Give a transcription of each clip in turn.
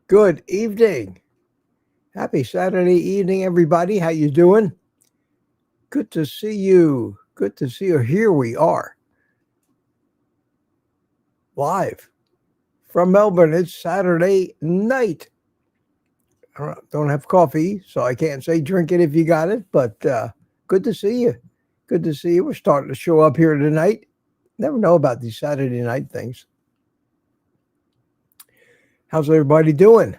Good evening. Happy Saturday evening, everybody. How you doing? Good to see you. Good to see you. Here we are. Live from Melbourne. It's Saturday night. I don't have coffee, so I can't say drink it if you got it, but good to see you. Good to see you. We're starting to show up here tonight. Never know about these Saturday night things. How's everybody doing?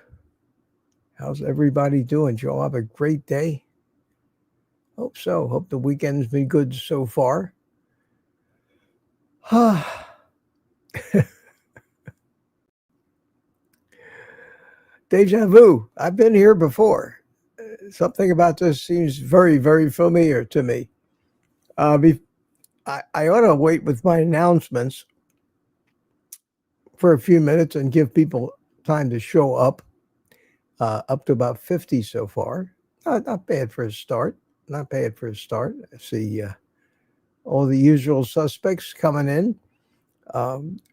How's everybody doing? Did you all have a great day? Hope so. Hope the weekend's been good so far. Deja vu. I've been here before. Something about this seems very, very familiar to me. I ought to wait with my announcements for a few minutes and give people time to show up. Up to about 50 so far. Not bad for a start. Not bad for a start. I see all the usual suspects coming in.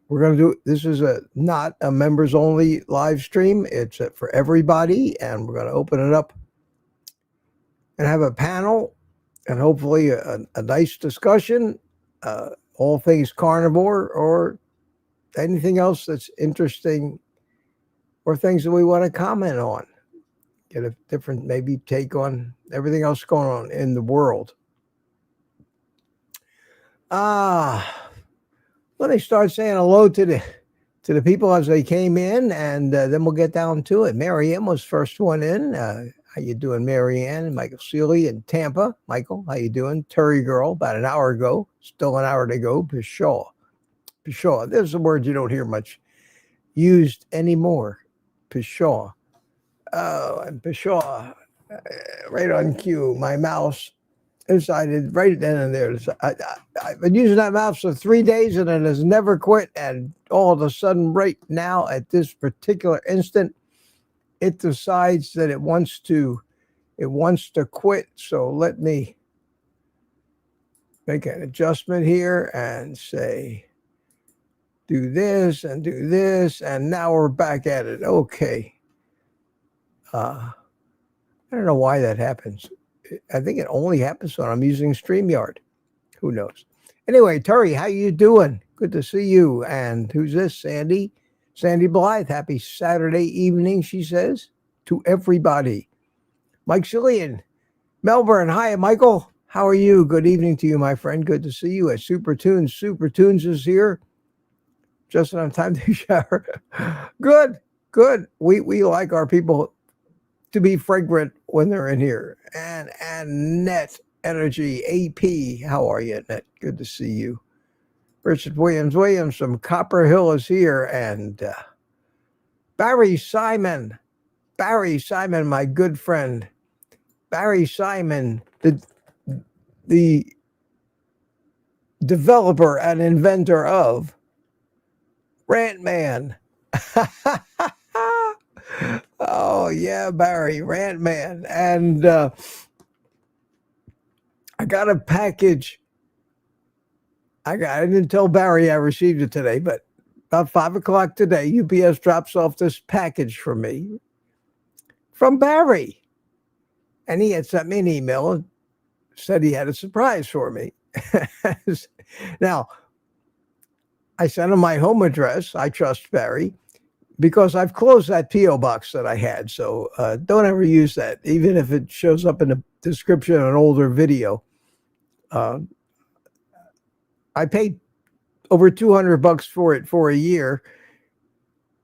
We're going to do, this is not a members only live stream. It's for everybody, and we're going to open it up and have a panel and hopefully a nice discussion, all things carnivore or anything else that's interesting or things that we want to comment on. Get a different maybe take on everything else going on in the world. Let me start saying hello to the people as they came in, and then we'll get down to it. Marianne was first one in. How you doing, Marianne? Michael Seeley in Tampa. Michael, how you doing? Terry Girl, about an hour ago. Still an hour to go. Pshaw. Pshaw. There's a word you don't hear much used anymore. Pshaw. Oh, and Pshaw. Right on cue. My mouse decided right then and there. I've been using that mouse for 3 days and it has never quit. And all of a sudden, right now, at this particular instant, it decides that it wants to quit. So let me make an adjustment here and say, do this, and now we're back at it. Okay. I don't know why that happens. I think it only happens when I'm using StreamYard. Who knows? Anyway, Terry, how you doing? Good to see you. And who's this? Sandy? Sandy Blythe. Happy Saturday evening, she says, to everybody. Mike Cillian, Melbourne. Hi, Michael. How are you? Good evening to you, my friend. Good to see you at Super Tunes. Super Tunes is here. Just enough time to shower. Good. We like our people to be fragrant when they're in here. And Net Energy AP. How are you, Net? Good to see you. Richard Williams from Copper Hill is here. And Barry Simon, my good friend. Barry Simon, the developer and inventor of Rant Man. Oh, yeah, Barry, Rant Man. And I got a package. I didn't tell Barry I received it today, but about 5 o'clock today, UPS drops off this package for me from Barry. And he had sent me an email and said he had a surprise for me. Now, I sent him my home address. I trust Barry because I've closed that P.O. box that I had. So don't ever use that, even if it shows up in the description of an older video. I paid over $200 for it for a year.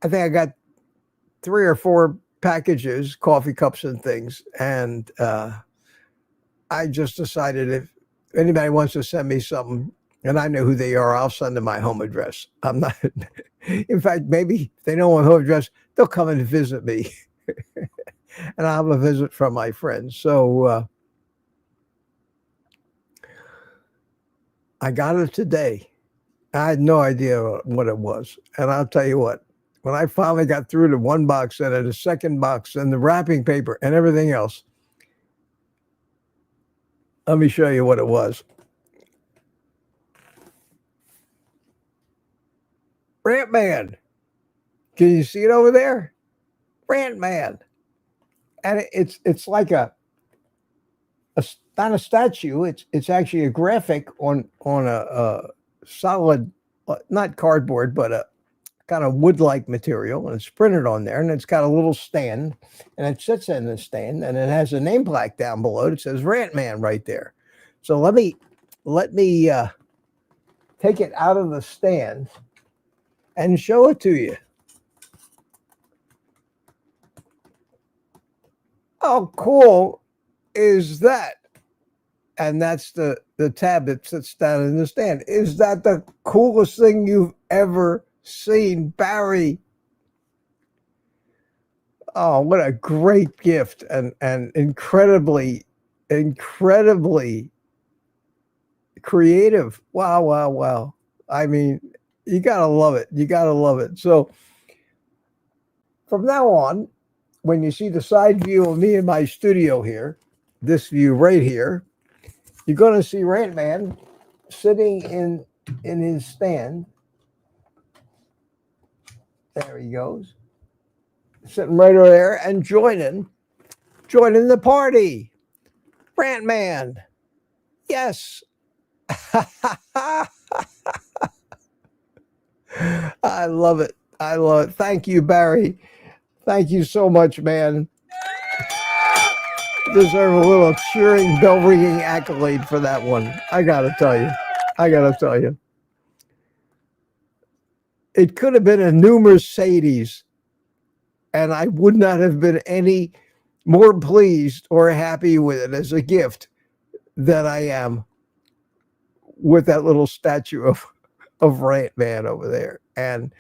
I think I got 3 or 4 packages, coffee cups and things. And I just decided if anybody wants to send me something, and I know who they are, I'll send them my home address. I'm not, in fact, maybe if they know my home address, they'll come and visit me. And I'll have a visit from my friends. So I got it today. I had no idea what it was. And I'll tell you what, when I finally got through the one box and the second box and the wrapping paper and everything else, let me show you what it was. Rant Man. Can you see it over there? Rant Man. And it's like a not a statue. It's actually a graphic on a solid, not cardboard, but a kind of wood-like material, and it's printed on there, and it's got a little stand, and it sits in the stand, and it has a name plaque down below that says Rant Man right there. So let me take it out of the stand and show it to you. How cool is that? And that's the tab that sits down in the stand. Is that the coolest thing you've ever seen, Barry? Oh, what a great gift, and incredibly, incredibly creative. Wow, wow, wow. I mean, you gotta love it. You gotta love it. So from now on, when you see the side view of me in my studio here, this view right here, you're gonna see Rant Man sitting in his stand. There he goes, sitting right over there and joining the party. Rant Man, yes. I love it. I love it. Thank you, Barry. Thank you so much, man. Deserve a little cheering, bell ringing accolade for that one. I gotta tell you. I gotta tell you. It could have been a new Mercedes, and I would not have been any more pleased or happy with it as a gift than I am with that little statue of Rant Man over there. And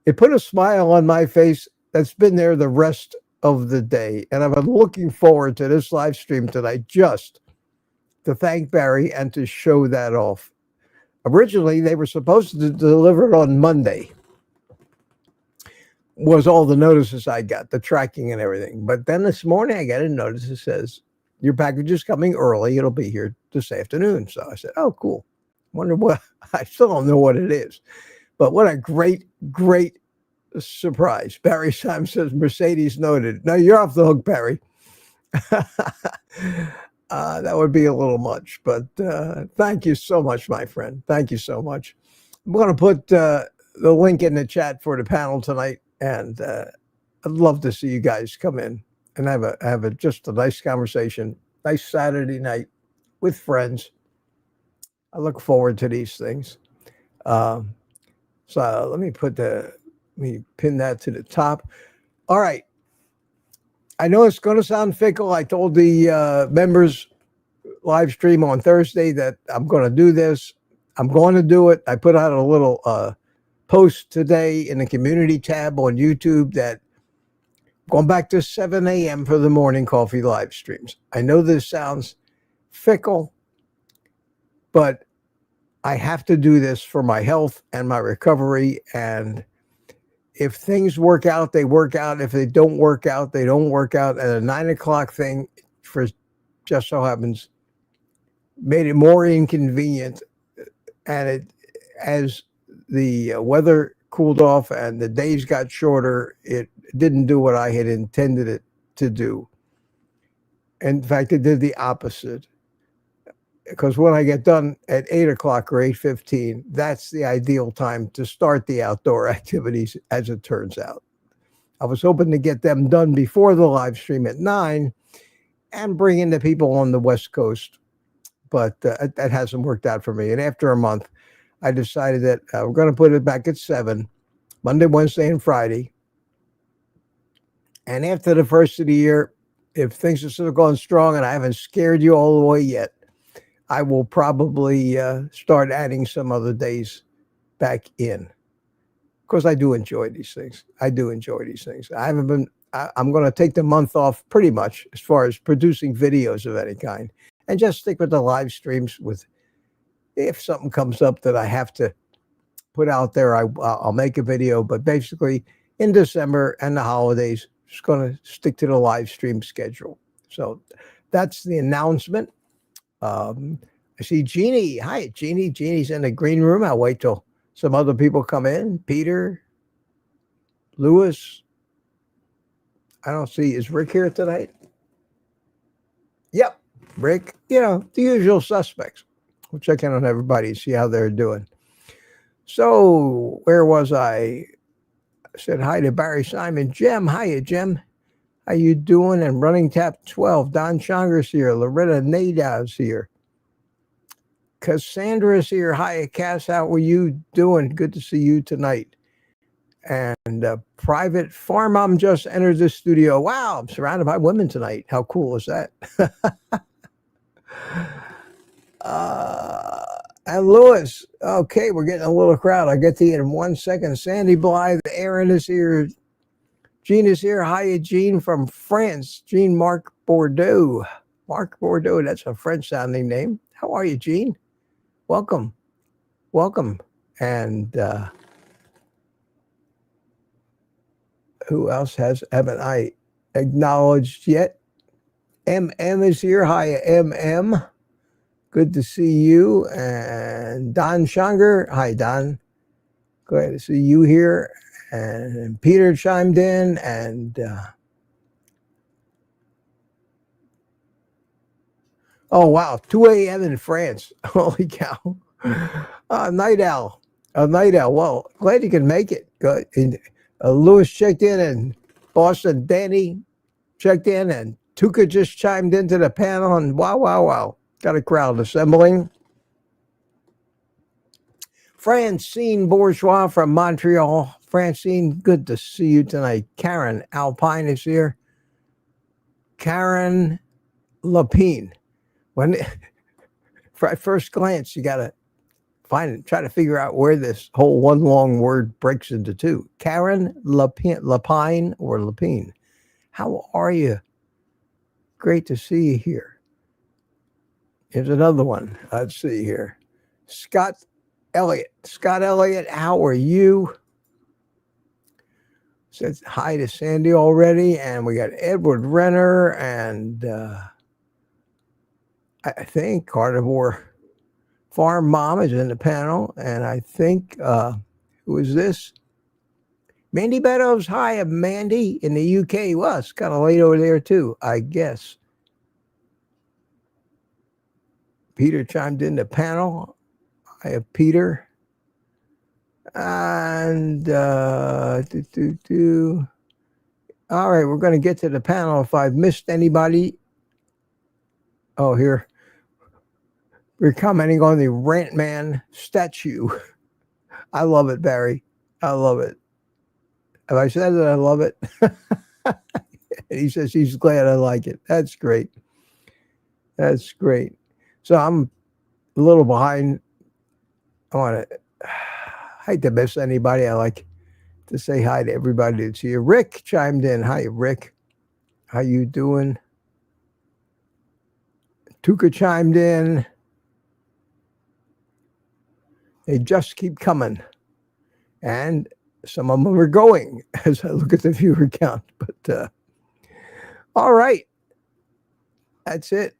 it put a smile on my face that's been there the rest of the day. And I've been looking forward to this live stream tonight just to thank Barry and to show that off. Originally, they were supposed to deliver it on Monday, was all the notices I got, the tracking and everything. But then this morning, I got a notice that says, your package is coming early. It'll be here this afternoon. So I said, oh, cool. Wonder what, I still don't know what it is. But what a great, great surprise. Barry Simon says, Mercedes noted. No, you're off the hook, Barry. That would be a little much, but thank you so much, my friend. Thank you so much. I'm going to put the link in the chat for the panel tonight, and I'd love to see you guys come in and have just a nice conversation, nice Saturday night with friends. I look forward to these things. So let me pin that to the top. All right. I know it's going to sound fickle. I told the members live stream on Thursday that I'm going to do this. I'm going to do it. I put out a little post today in the community tab on YouTube that going back to 7 a.m. for the morning coffee live streams. I know this sounds fickle, but I have to do this for my health and my recovery. And if things work out, they work out. If they don't work out, they don't work out. And a 9 o'clock thing for just so happens made it more inconvenient. And it, as the weather cooled off and the days got shorter, it didn't do what I had intended it to do. In fact, it did the opposite. Because when I get done at 8 o'clock or 8:15, that's the ideal time to start the outdoor activities, as it turns out. I was hoping to get them done before the live stream at 9 and bring in the people on the West Coast, but that hasn't worked out for me. And after a month, I decided that we're going to put it back at 7, Monday, Wednesday, and Friday. And after the first of the year, if things are still going strong and I haven't scared you all the way yet, I will probably start adding some other days back in, because I do enjoy these things. I do enjoy these things. I'm going to take the month off pretty much as far as producing videos of any kind, and just stick with the live streams. With if something comes up that I have to put out there, I'll make a video. But basically, in December and the holidays, just going to stick to the live stream schedule. So that's the announcement. I see Jeannie. Hi, Jeannie. Jeannie's in the green room. I'll wait till some other people come in. Peter, Lewis. I don't see. Is Rick here tonight? Yep, Rick. You know, the usual suspects. We'll check in on everybody, see how they're doing. So, where was I? I said hi to Barry Simon. Jem. Hiya, Jem. How you doing? And Running Tap 12. Don Chonger's here. Loretta Nadav's here. Cassandra's here. Hiya, Cass. How are you doing? Good to see you tonight. And Private Farm Mom just entered the studio. Wow, I'm surrounded by women tonight. How cool is that? And Lewis. Okay, we're getting a little crowd. I'll get to you in 1 second. Sandy Blythe. Aaron is here. Jean is here. Hiya, Jean from France. Jean-Marc Bordeaux. Marc Bordeaux, that's a French-sounding name. How are you, Jean? Welcome. Welcome. And who else haven't I acknowledged yet? MM is here. Hiya, MM. Good to see you. And Don Schunger. Hi, Don. Glad to see you here. And Peter chimed in. And oh, wow. 2 a.m. in France. Holy cow. Night owl. Night owl. Well, glad you can make it. Good. Lewis checked in, and Boston Danny checked in, and Tuka just chimed into the panel, and wow. Got a crowd assembling. Francine Bourgeois from Montreal. Francine, good to see you tonight. Karen Alpine is here. Karen Lapine. When at first glance, you got to try to figure out where this whole one long word breaks into two. Karen Lapine or Lapine. How are you? Great to see you here. Here's another one. Let's see here. Scott Elliott. Scott Elliott, how are you? Said hi to Sandy already. And we got Edward Renner and I think Carnivore Farm Mom is in the panel. And I think, who is this? Mandy Meadows. Hi, Mandy in the UK. Well, it's kind of late over there too, I guess. Peter chimed in the panel. I have Peter. And all right, we're going to get to the panel. If I've missed anybody. Oh, here. We're commenting on the Rant Man statue. I love it, Barry. I love it. Have I said that I love it? He says he's glad I like it. That's great. That's great. So I'm a little behind. I hate to miss anybody. I like to say hi to everybody that's here. Rick chimed in. Hi, Rick. How you doing? Tuka chimed in. They just keep coming. And some of them are going as I look at the viewer count. But all right. That's it.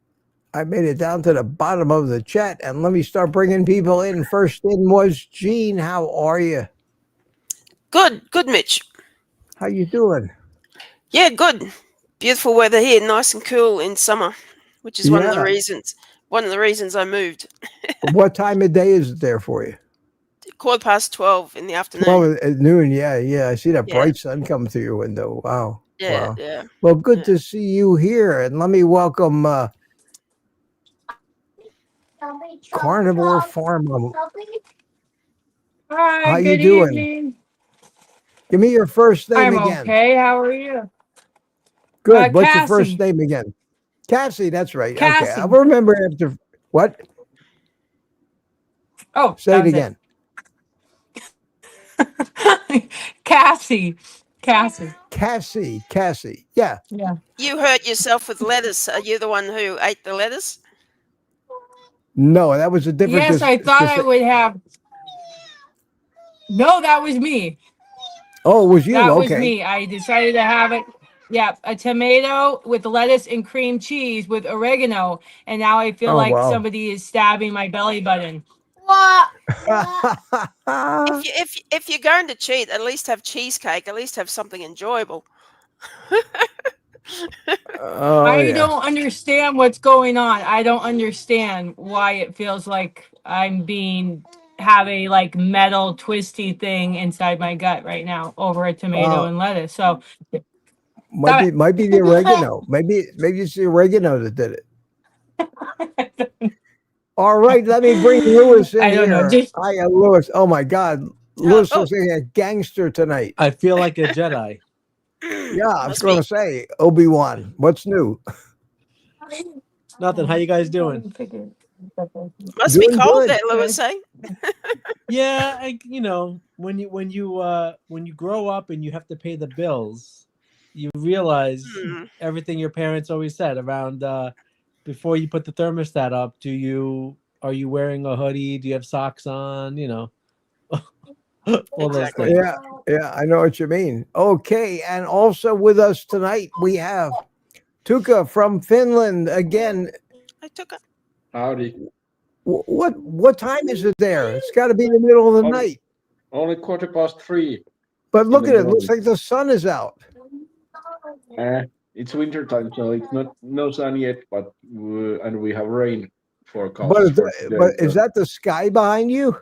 I made it down to the bottom of the chat. And let me start bringing people in. First in was Jean. How are you? Good, Mitch. How you doing? Yeah, good. Beautiful weather here, nice and cool in summer, which is one of the reasons I moved. What time of day is it there for you? 12:15 in the afternoon. 12 at noon, yeah. I see that bright sun coming through your window. Wow. Yeah, wow. yeah. Well, good to see you here. And let me welcome Carnivore Farm. Hi, how good you doing? evening. Give me your first name I'm again. okay. How are you? Good. What's your Cassie. first name again? Cassie, that's right. Cassie. Okay. I'll remember after what? Oh, say it again. Cassie. Yeah. You hurt yourself with lettuce. Are you the one who ate the lettuce? No, that was a different. Yes, I thought I would have. No, that was me. Oh, it was you? That okay. was me. I decided to have it. Yeah, a tomato with lettuce and cream cheese with oregano, and now I feel like somebody is stabbing my belly button. If you're going to cheat, at least have cheesecake. At least have something enjoyable. I don't understand what's going on. I don't understand why it feels like I'm have a like metal twisty thing inside my gut right now over a tomato and lettuce. So might be the oregano. maybe it's the oregano that did it. All right, let me bring Lewis in here. Hi, Lewis. Oh my God, Lewis looks like a gangster tonight. I feel like a Jedi. Yeah, I was going to say Obi-Wan. What's new? Nothing. How you guys doing? Must be cold there, Lewis. Eh? Yeah, when you grow up and you have to pay the bills, you realize Hmm. everything your parents always said around before you put the thermostat up. Are you wearing a hoodie? Do you have socks on? You know, all those Exactly. things. Yeah, I know what you mean. Okay, and also with us tonight we have Tuka from Finland again. I took it. Howdy. What time is it there? It's got to be in the middle of the night. Only 3:15. But in look the at it. Looks morning. like the sun is out. It's winter time, so it's not no sun yet, but and we have rain But forecast for today. is that the sky behind you?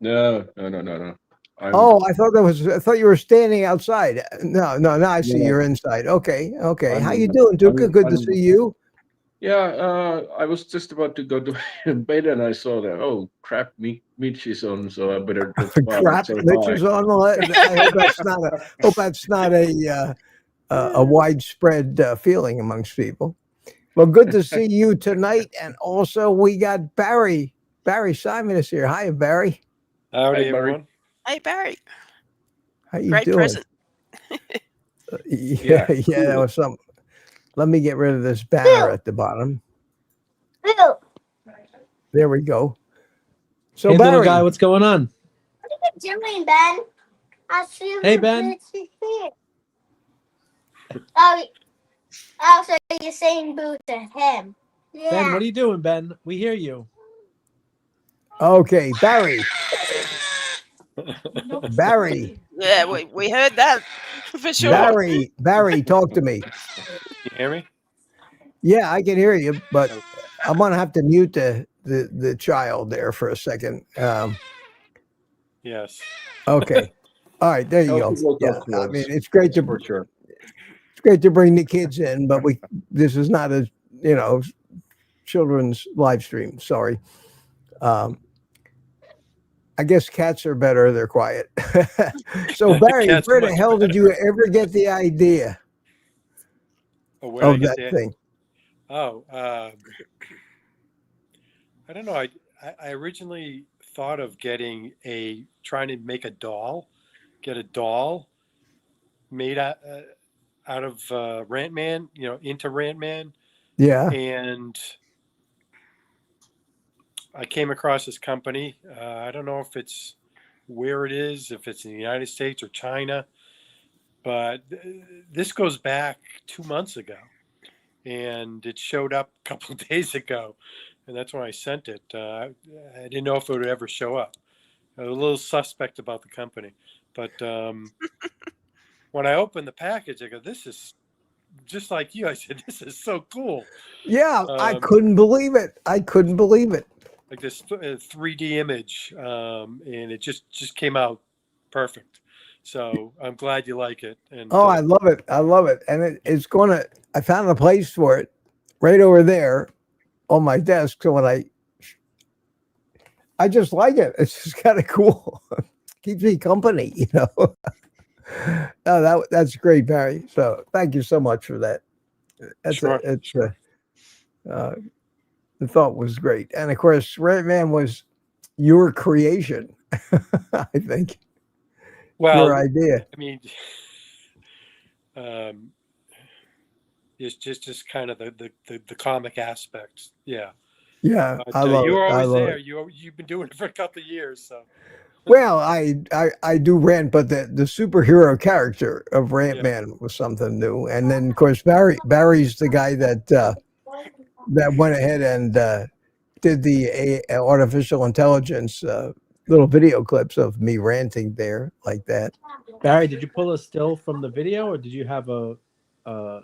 No. I'm Oh, I thought you were standing outside. No. Now I see no, you're inside. Okay. I'm How you in- doing, Tuka? I'm- Good to I'm- see you. Yeah, I was just about to go to bed and I saw that. Oh crap, Mitch is on, so I better just Crap, say Mitch hi. is on. I hope that's not a widespread feeling amongst people. Well, good to see you tonight, and also we got Barry. Barry Simon is here. Hi, Barry. Hi, Howdy, Barry. everyone. Hey, Barry. How you Great doing? present. Yeah, that was something. Let me get rid of this banner at the bottom. There we go. So, Hey, little Barry, guy, what's going on? What are you doing, Ben? I see Hey, Ben. Oh, so you're saying boo to him? Yeah. Ben, what are you doing, Ben? We hear you. okay, Barry, Barry, Yeah, we heard that for sure. Barry, talk to me. You hear me? Yeah, I can hear you, but I'm gonna have to mute the child there for a second. Yes. Okay, all right, there you go. Healthy local Yeah, I foods, mean it's great to for sure. bring the kids in, but this is not a children's live stream. Sorry. I guess cats are better. They're quiet. So Barry, Cats where the much hell did better. you ever get the idea Oh, where I of get that the thing? Oh, I don't know. I originally thought of trying to make a doll, get a doll made out of Rant Man, into Rant Man, Yeah. and I came across this company. I don't know if it's where it is, if it's in the United States or China, but this goes back 2 months ago, and it showed up a couple of days ago, and that's when I sent it. I didn't know if it would ever show up. I was a little suspect about the company, but when I opened the package, I go, "This is just like you." I said, "This is so cool." Yeah, I couldn't believe it. Like this 3D image, and it just came out perfect. So I'm glad you like it. And Oh, I love it. And it's gonna. I found a place for it right over there on my desk. So when I just like it. It's just kind of cool. Keeps me company, Oh, that's great, Barry. So thank you so much for that. Sure. The thought was great, and of course, Red Man was your creation. I think your idea. I mean, it's just kind of the comic aspects. Yeah. Yeah, But, I love you it. were I always love there. it. You've been doing it for a couple of years. So. Well, I do rant, but the superhero character of Rant Yeah. Man was something new, and then of course Barry's the guy that went ahead and did the artificial intelligence little video clips of me ranting there like that. Barry, did you pull a still from the video, or did you have an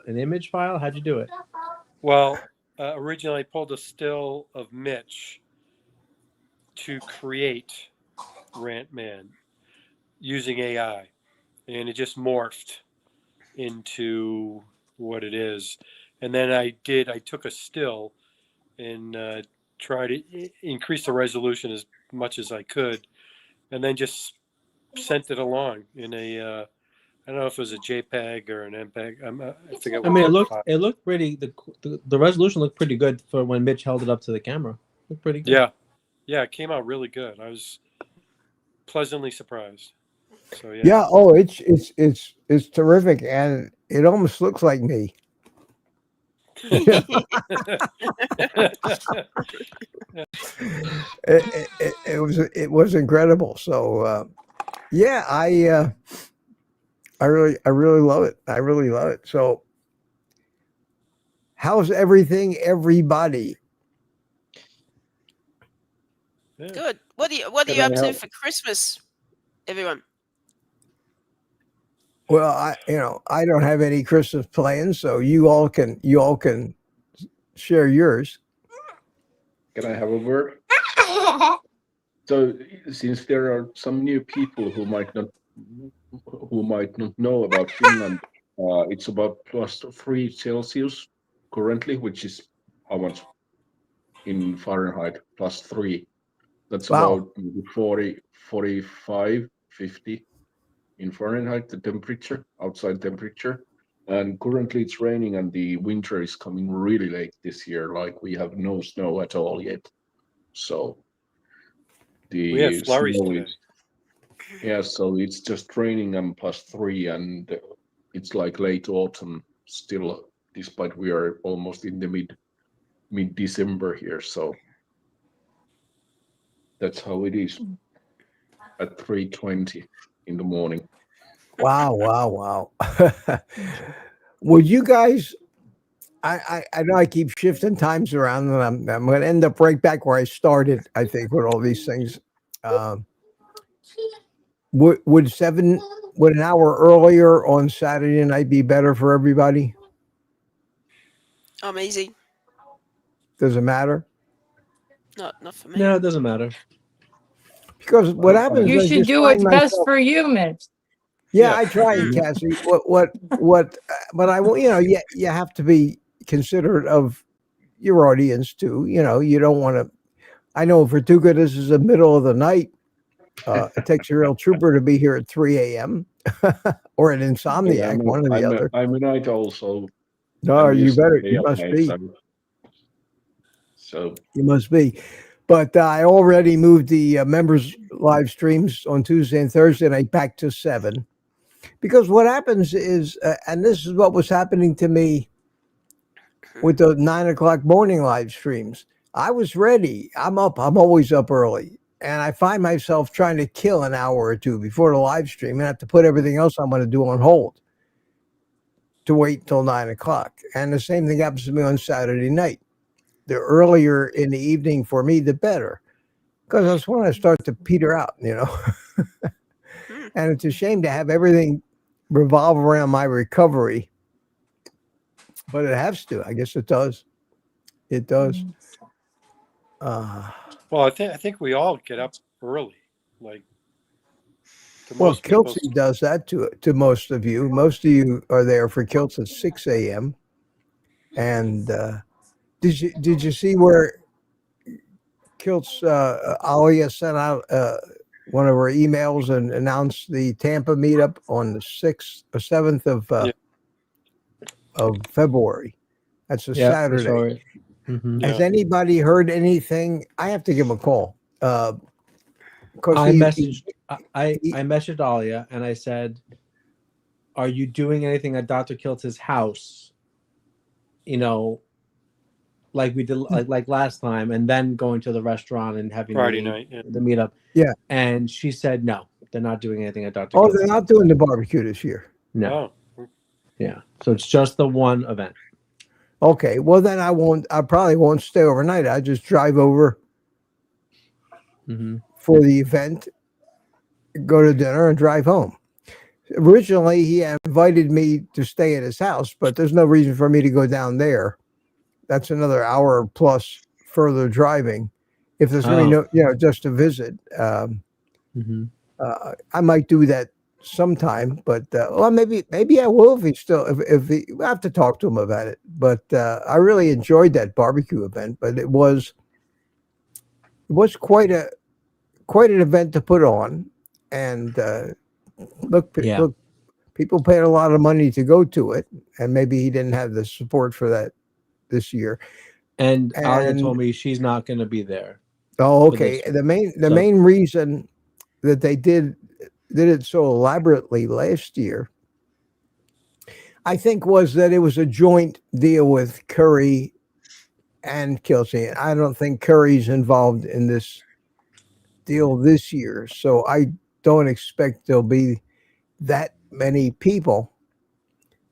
image file? How'd you do it? Well, originally I pulled a still of Mitch to create Rant Man using AI, and it just morphed into what it is. And then I took a still and tried to increase the resolution as much as I could, and then just sent it along in a I don't know if it was a JPEG or an MPEG. I forget. I mean, what it looked pretty. The resolution looked pretty good for when Mitch held it up to the camera. Looked pretty good. Yeah, it came out really good. I was pleasantly surprised. So yeah. Yeah. Oh, it's terrific, and It almost looks like me. It was incredible. So yeah, I really love it. I really love it. So how's everything, everybody? Good. What are you up to for Christmas, everyone? Well, I don't have any Christmas plans, so you all can share yours. Can I have a word? So, since there are some new people who might not know about Finland, it's about +3 Celsius currently, which is how much in Fahrenheit? +3. That's Wow. about 40, 45, 50 in Fahrenheit, the temperature, outside temperature. And currently it's raining and the winter is coming really late this year. Like we have no snow at all yet. So We had the flurries snow today. is, yeah, so it's just raining and +3 and it's like late autumn still, despite we are almost in the mid-December here. So that's how it is at 3:20 in the morning. Wow. Would you guys? I know I keep shifting times around, and I'm going to end up right back where I started. I think with all these things. Would an hour earlier on Saturday night be better for everybody? I'm easy. Does it matter? Not for me. No, it doesn't matter. Because what happens You is I should just do find what's best myself- for you, Mitch. Yeah, Yeah. I try, Cassie. But I won't. You have to be considerate of your audience too. You don't want to. I know for Tuca, this is the middle of the night. It takes a real trooper to be here at 3 a.m. or an insomniac, one or the other. I'm a night owl, so No, I'm you used to better. stay You up must late, be. So You must be. But I already moved the members live streams on Tuesday and Thursday night back to 7. Because what happens is, and this is what was happening to me with the 9 o'clock morning live streams. I was ready. I'm up. I'm always up early. And I find myself trying to kill an hour or two before the live stream and have to put everything else I'm going to do on hold to wait till 9 o'clock. And the same thing happens to me on Saturday night. The earlier in the evening for me, the better. Because that's when I start to peter out, And it's a shame to have everything revolve around my recovery. But it has to. I guess it does. It does. Well, I think we all get up early. Like to Well, most people. Kiltsy does that to most of you. Most of you are there for Kilts at 6 a.m. And did you see where Kilts Alia sent out one of her emails and announced the Tampa meetup on the 6th or 7th of February? That's a Saturday. Has anybody heard anything? I have to give him a call. I messaged Alia and I said, "Are you doing anything at Dr. Kiltz's house? Like we did like last time, and then going to the restaurant and having Friday night, the meetup." Yeah. And she said, "No, they're not doing anything at Dr. Oh, Kiltz's they're not house." doing the barbecue this year. No. Oh, Yeah. So it's just the one event. Okay. Well, then I probably won't stay overnight. I just drive over for the event, go to dinner, and drive home. Originally, he invited me to stay at his house, but there's no reason for me to go down there. That's another hour plus further driving. If there's really just to visit, I might do that sometime. But well, maybe I will if he. I have to talk to him about it. But I really enjoyed that barbecue event. But it was quite an event to put on, and look, people paid a lot of money to go to it, and maybe he didn't have the support for that this year. And Alia told me she's not going to be there. Oh, okay. The main reason that they did it so elaborately last year, I think was that it was a joint deal with Curry and Kelsey. I don't think Curry's involved in this deal this year, so I don't expect there'll be that many people.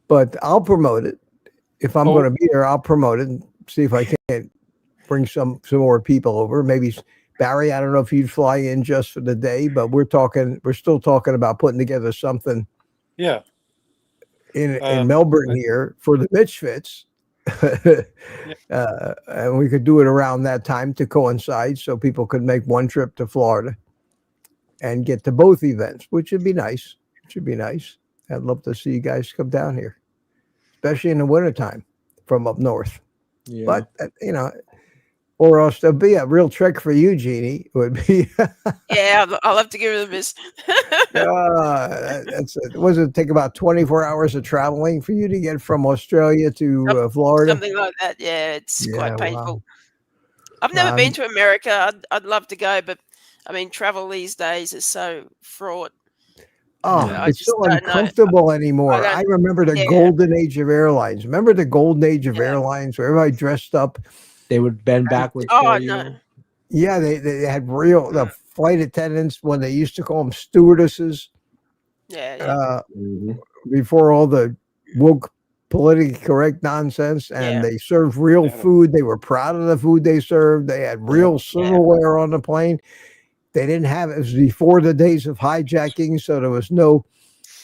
But I'll promote it. If I'm going to be there, I'll promote it and see if I can bring some more people over. Maybe Barry, I don't know if you'd fly in just for the day, but we're still talking about putting together something. Yeah. In Melbourne here for the Mitch Fits. And we could do it around that time to coincide so people could make one trip to Florida and get to both events, which would be nice. It should be nice. I'd love to see you guys come down here, especially in the wintertime from up north. Yeah. But, or else there'll be a real trick for you, Jeannie. It would be. Yeah, I'll have to give it a miss. Was it take about 24 hours of traveling for you to get from Australia to Florida? Something like that. Yeah, it's quite painful. Wow. I've never been to America. I'd love to go, but I mean, travel these days is so fraught. Oh, it's so uncomfortable anymore. I remember the golden age of airlines. Remember the golden age of airlines where everybody dressed up? They would bend backwards for you. Yeah, they had the flight attendants when they used to call them stewardesses. Yeah. Before all the woke, politically correct nonsense, and they served real food. They were proud of the food they served. They had real silverware on the plane. They didn't have it. It was before the days of hijacking, so there was no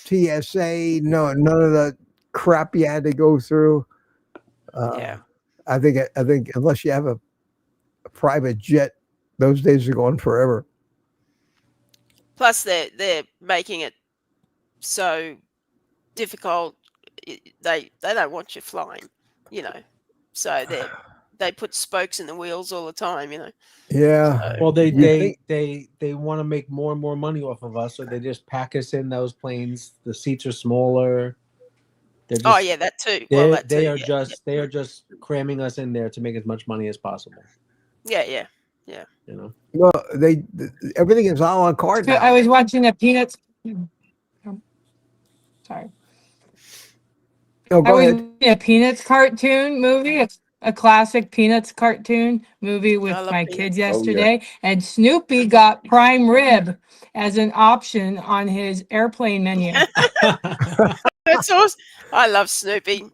TSA, none of the crap you had to go through. I think unless you have a private jet, those days are gone forever. Plus, they're making it so difficult. They don't want you flying, So they put spokes in the wheels all the time, Yeah. Well, they want to make more and more money off of us, so they just pack us in those planes. The seats are smaller. Just, that too. They are just cramming us in there to make as much money as possible. Yeah. Well, everything is a la carte now. I was watching a Peanuts. Sorry. Oh, go ahead. A Peanuts cartoon movie. It's a classic Peanuts cartoon movie with my kids yesterday, and Snoopy got prime rib as an option on his airplane menu. That's awesome. I love Snoopy.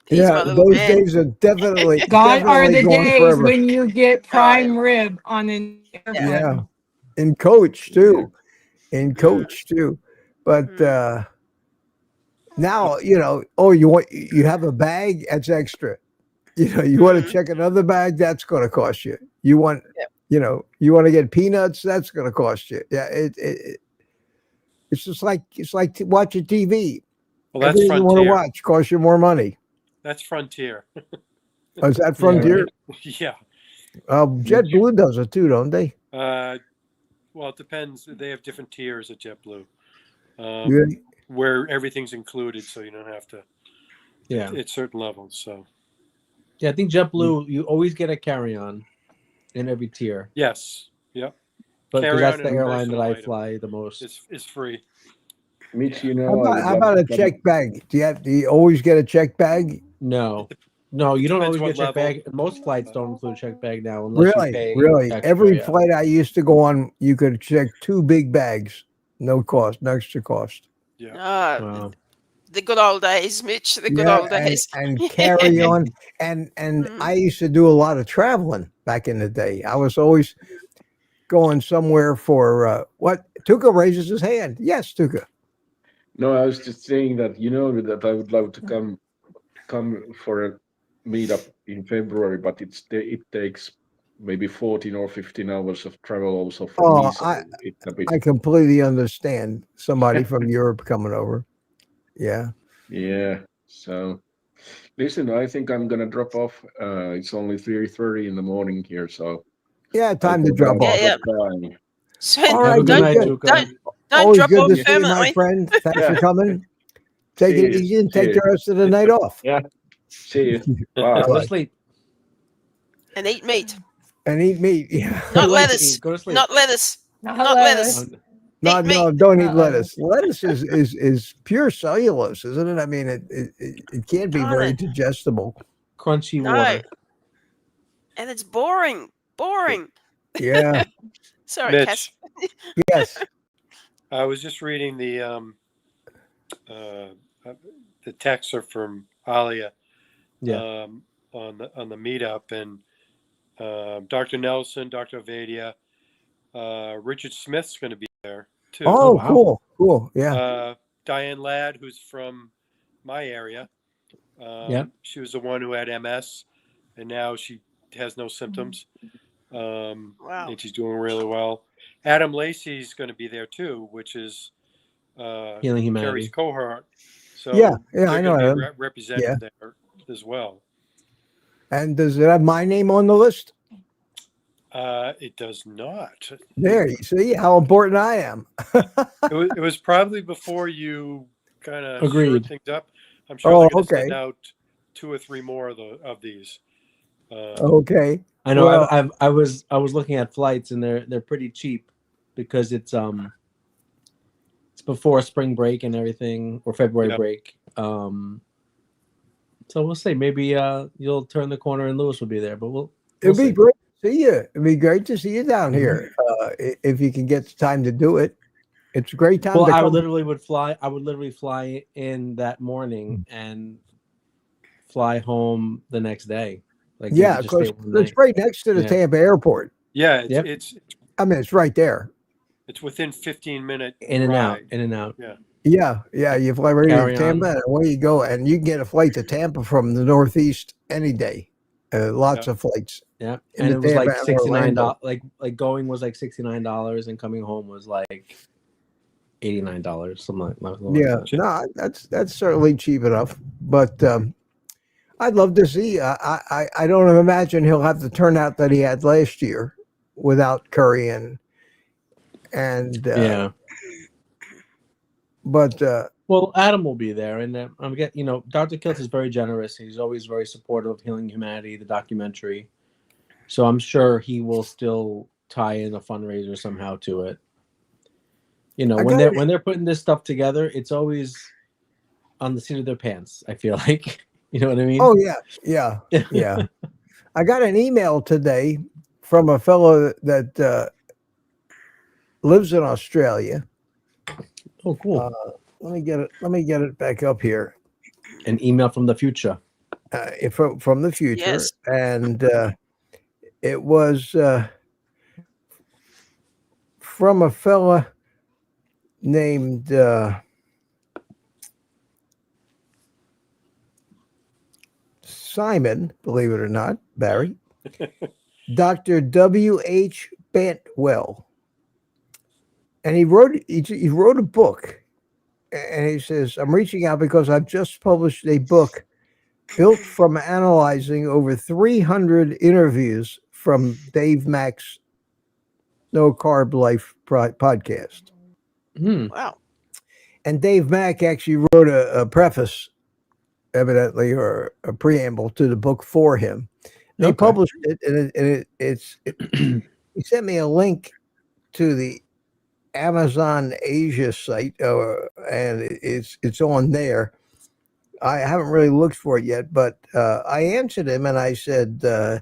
He's those days are definitely gone. Are the days forever. when you get prime rib on an airplane? Yeah, in Coach too, But now you have a bag, that's extra. You want to check another bag, that's going to cost you. You want you want to get peanuts, that's going to cost you. Yeah, it's just like watching TV. Well, that's everything Frontier. You want to watch costs you more money. That's Frontier. Oh, is that Frontier? Yeah. JetBlue does it too, don't they? Well, it depends. They have different tiers at JetBlue, where everything's included, so you don't have to. Yeah. At certain levels. So. Yeah, I think JetBlue, you always get a carry-on in every tier. Yes. Yep. But that's the airline that I fly the most. It's free. Mitch, How about a check bag? Do you always get a check bag? No, you don't always get a check bag. Most flights don't include a check bag now, unless you pay extra, Every flight I used to go on, you could check 2 big bags, no extra cost. Yeah. Wow. The good old days, Mitch. The good old days. And carry on. And I used to do a lot of traveling back in the day. I was always going somewhere for what? Tuka raises his hand. Yes, Tuka. No, I was just saying that that I would love to come for a meetup in February, but it takes maybe 14 or 15 hours of travel also for me. So I completely understand somebody from Europe coming over. Yeah. Yeah. So listen, I think I'm gonna drop off. It's only 3:30 in the morning here, so time to drop off. Yeah. So all right, don't drop good off to see you, permanently. my friend. Thanks for coming. Take it easy and take the rest of the night off. Yeah. See you. Bye. Go to sleep. And eat meat. And eat meat. Yeah. Not lettuce. Go to sleep. Not lettuce. Not lettuce. No, Eat meat. no, don't eat Uh-oh. lettuce. Lettuce is pure cellulose, isn't it? I mean, it can't be Darn very it. digestible. Crunchy No. water. And it's boring. Boring. Yeah. Sorry, Mitch, Cass. Yes. I was just reading the texts are from Alia Yeah. on the meetup, and Dr. Nelson, Dr. Avadia, Richard Smith's going to be there too. Oh, wow. cool. Cool. Yeah. Diane Ladd, who's from my area. Yep. She was the one who had MS, and now she has no symptoms. Wow. And she's doing really well. Adam Lacey's going to be there too, which is Healing Humanity. Carrie's cohort. So Yeah, they're I going know to be him. represented there as well. And does it have my name on the list? It does not. There, you see how important I am. It was probably before you kind of Agreed. short things up. I'm sure Oh, they're going to okay. send out 2 or 3 more of these. Okay. I know. Well- I was looking at flights, and they're pretty cheap because it's before spring break and everything, or February Yeah. break. So we'll see. Maybe you'll turn the corner and Lewis will be there, but we'll It'd be see. great to see you. It'd be great to see you down here if you can get the time to do it. It's a great time Well, to I come. would literally fly in that morning and fly home the next day. Like maybe Yeah, just stay because one it's night. right next to the Yeah. Tampa airport. Yeah, Yep. I mean, it's right there. it's within 15-minute In and out, ride. in and out. Yeah, you fly right Carry into Tampa, on. and away you go. And you can get a flight to Tampa from the Northeast any day. Lots Yeah. of flights. Yeah, In and the it was like Tampa and $69. Orlando. Like going was like $69, and coming home was like $89, something like Yeah, that. no, that's certainly cheap enough. But I'd love to see. I don't imagine he'll have the turnout that he had last year without Curry and Yeah. But Well, Adam will be there, and I'm getting. Dr. Kiltz is very generous. He's always very supportive of Healing Humanity, the documentary. So I'm sure he will still tie in a fundraiser somehow to it. When they're putting this stuff together, it's always on the seat of their pants. I feel like, you know what I mean? oh yeah. I got an email today from a fellow that lives in Australia. Oh, cool. Let me get it back up here. An email from the future. From the future, Yes. and it was from a fella named Simon, believe it or not, Barry. Dr. W.H. Bantwell. And he wrote a book, and he says, I'm reaching out because I've just published a book built from analyzing over 300 interviews from Dave Mack's No Carb Life podcast. Wow. And Dave Mack actually wrote a preface, evidently, or a preamble to the book for him. They Okay. published it, and it's he sent me a link to the Amazon Asia site, and it's on there. I haven't really looked for it yet, but I answered him and I said, "That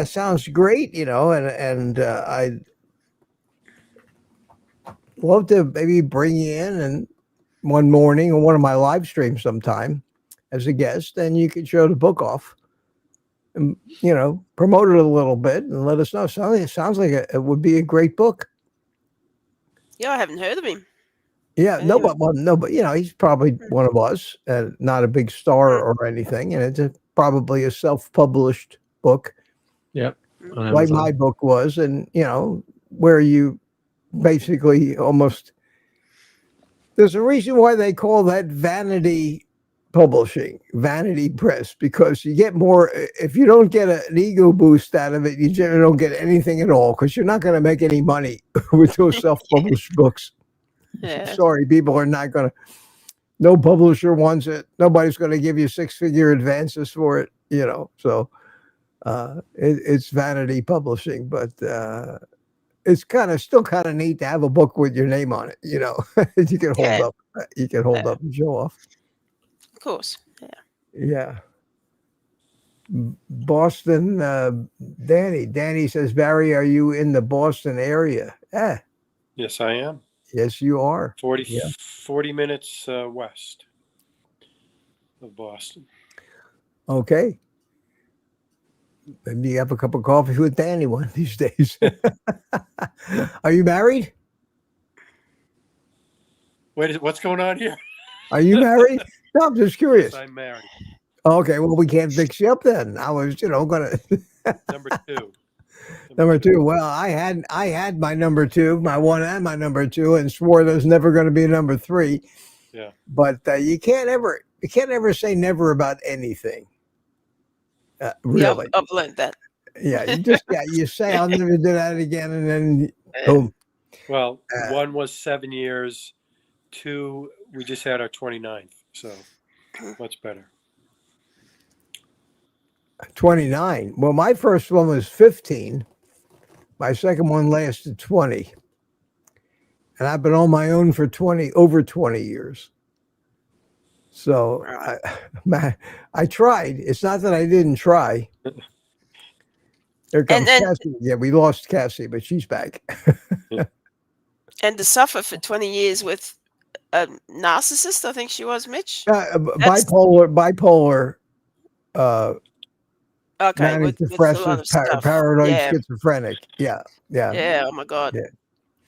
sounds great, and I'd love to maybe bring you in and one morning on one of my live streams sometime as a guest, and you could show the book off and promote it a little bit and let us know." So it sounds like it would be a great book. Yeah, I haven't heard of him. Yeah, Anyway. but he's probably one of us, and not a big star or anything, and it's probably a self-published book, Yep. On like Amazon. my book was, and where you basically almost. There's a reason why they call that vanity publishing, vanity press, because you get more. If you don't get an ego boost out of it, you generally don't get anything at all, because you're not going to make any money with those self-published books. Yeah. Sorry, people are not going to. No publisher wants it. Nobody's going to give you 6-figure advances for it. So it's vanity publishing, but it's still kind of neat to have a book with your name on it. You know, you can hold Yeah. up. You can hold up and show off. Of course. Yeah. Yeah. Boston, Danny says, Barry, are you in the Boston area? Yeah. Yes, I am. Yes, you are. 40 minutes west of Boston. Okay. Maybe you have a cup of coffee with Danny one of these days. Are you married? Wait, what's going on here? Are you married? No, I'm just curious. Yes, I'm married. Okay, well, we can't fix you up then. I was, gonna. Number two. Number two. Well, I had my number two, my one and my number two, and swore there's never going to be a number three. Yeah. But you can't ever say never about anything. Really. Yeah, I've learned that. Yeah, you say I'll never do that again, and then boom. Well, one was 7 years. Two, we just had our 29th, so much better. 29. Well, my first one was 15. My second one lasted 20. And I've been on my own for over 20 years. So I tried. It's not that I didn't try. There comes Cassie. Yeah, we lost Cassie, but she's back. And to suffer for 20 years with a narcissist, I think she was, Mitch. Bipolar. Okay, manic depressive, paranoid, schizophrenic. Yeah. Oh my God. Yeah.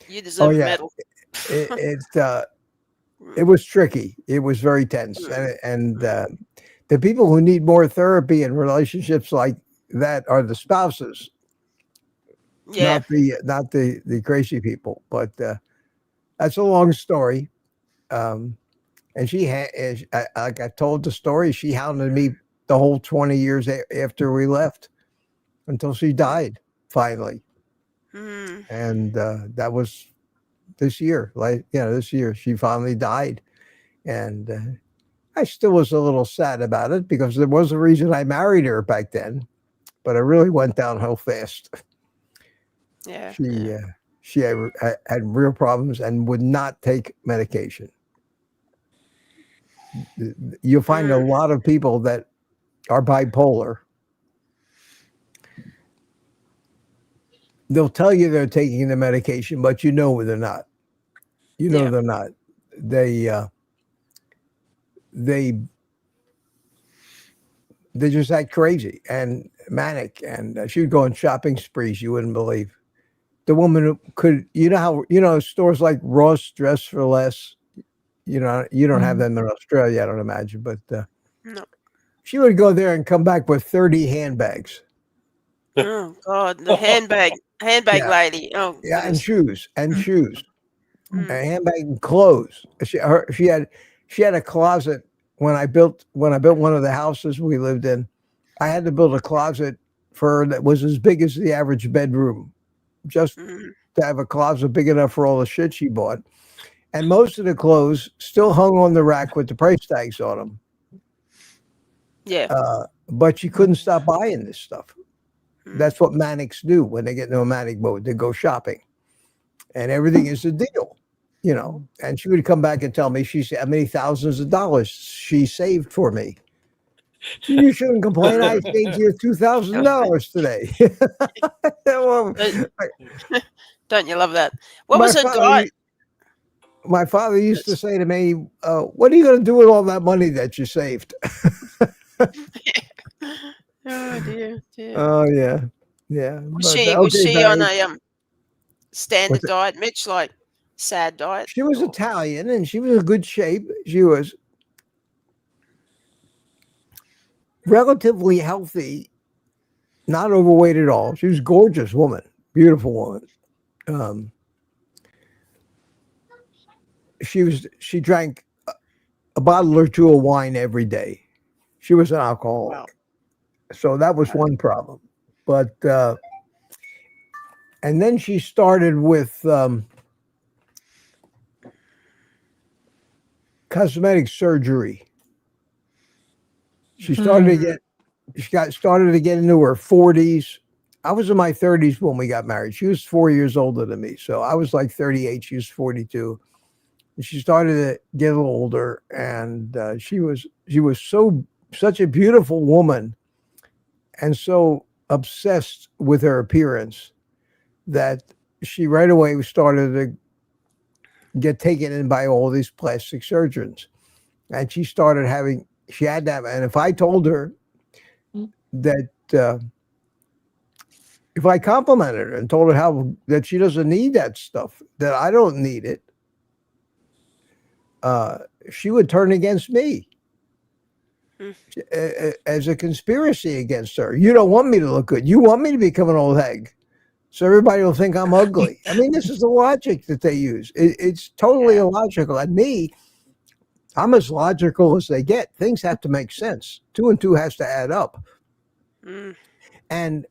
You deserve a medal. It was tricky. It was very tense, and the people who need more therapy in relationships like that are the spouses. Yeah. Not the crazy people. But that's a long story. And she had, like I told the story, she hounded me the whole 20 years after we left until she died finally. And that was this year. This year she finally died. And I still was a little sad about it because there was a reason I married her back then, but it really went downhill fast. Yeah. She had real problems and would not take medication. You'll find a lot of people that are bipolar. They'll tell you they're taking the medication, but they're not. They're not. They just act crazy and manic, and she would go on shopping sprees you wouldn't believe. The woman who could, stores like Ross Dress for Less. You don't have them in Australia, I don't imagine, but no. She would go there and come back with 30 handbags. Oh God, the handbag lady. Oh yeah, goodness. and shoes, a handbag and clothes. She had a closet when I built one of the houses we lived in. I had to build a closet for her that was as big as the average bedroom, just to have a closet big enough for all the shit she bought. And most of the clothes still hung on the rack with the price tags on them. Yeah. But she couldn't stop buying this stuff. That's what manics do when they get into a manic mode. They go shopping. And everything is a deal, And she would come back and tell me how many thousands of dollars she saved for me. You shouldn't complain. I saved you $2,000 today. Well, don't you love that? What was her guy? My father used to say to me, what are you going to do with all that money that you saved? Oh, dear. Oh, yeah. Yeah. Was she on a standard diet, Mitch, like sad diet? She was Italian, and she was in good shape. She was relatively healthy, not overweight at all. She was a gorgeous woman, beautiful woman. She drank a bottle or two of wine every day. She was an alcoholic. Wow. So that was one problem. But and then she started with cosmetic surgery. She started to get into her 40s. I was in my 30s when we got married. She was 4 years older than me. So I was like 38. She was 42. And she started to get a little older. And she was such a beautiful woman and so obsessed with her appearance that she right away started to get taken in by all these plastic surgeons. And she started she had that. And if I told her that, if I complimented her and told her that she doesn't need that stuff, that I don't need it, she would turn against me as a conspiracy against her. You don't want me to look good. You want me to become an old hag. So everybody will think I'm ugly. I mean, this is the logic that they use. It's totally illogical. And me, I'm as logical as they get. Things have to make sense. 2 and 2 has to add up. And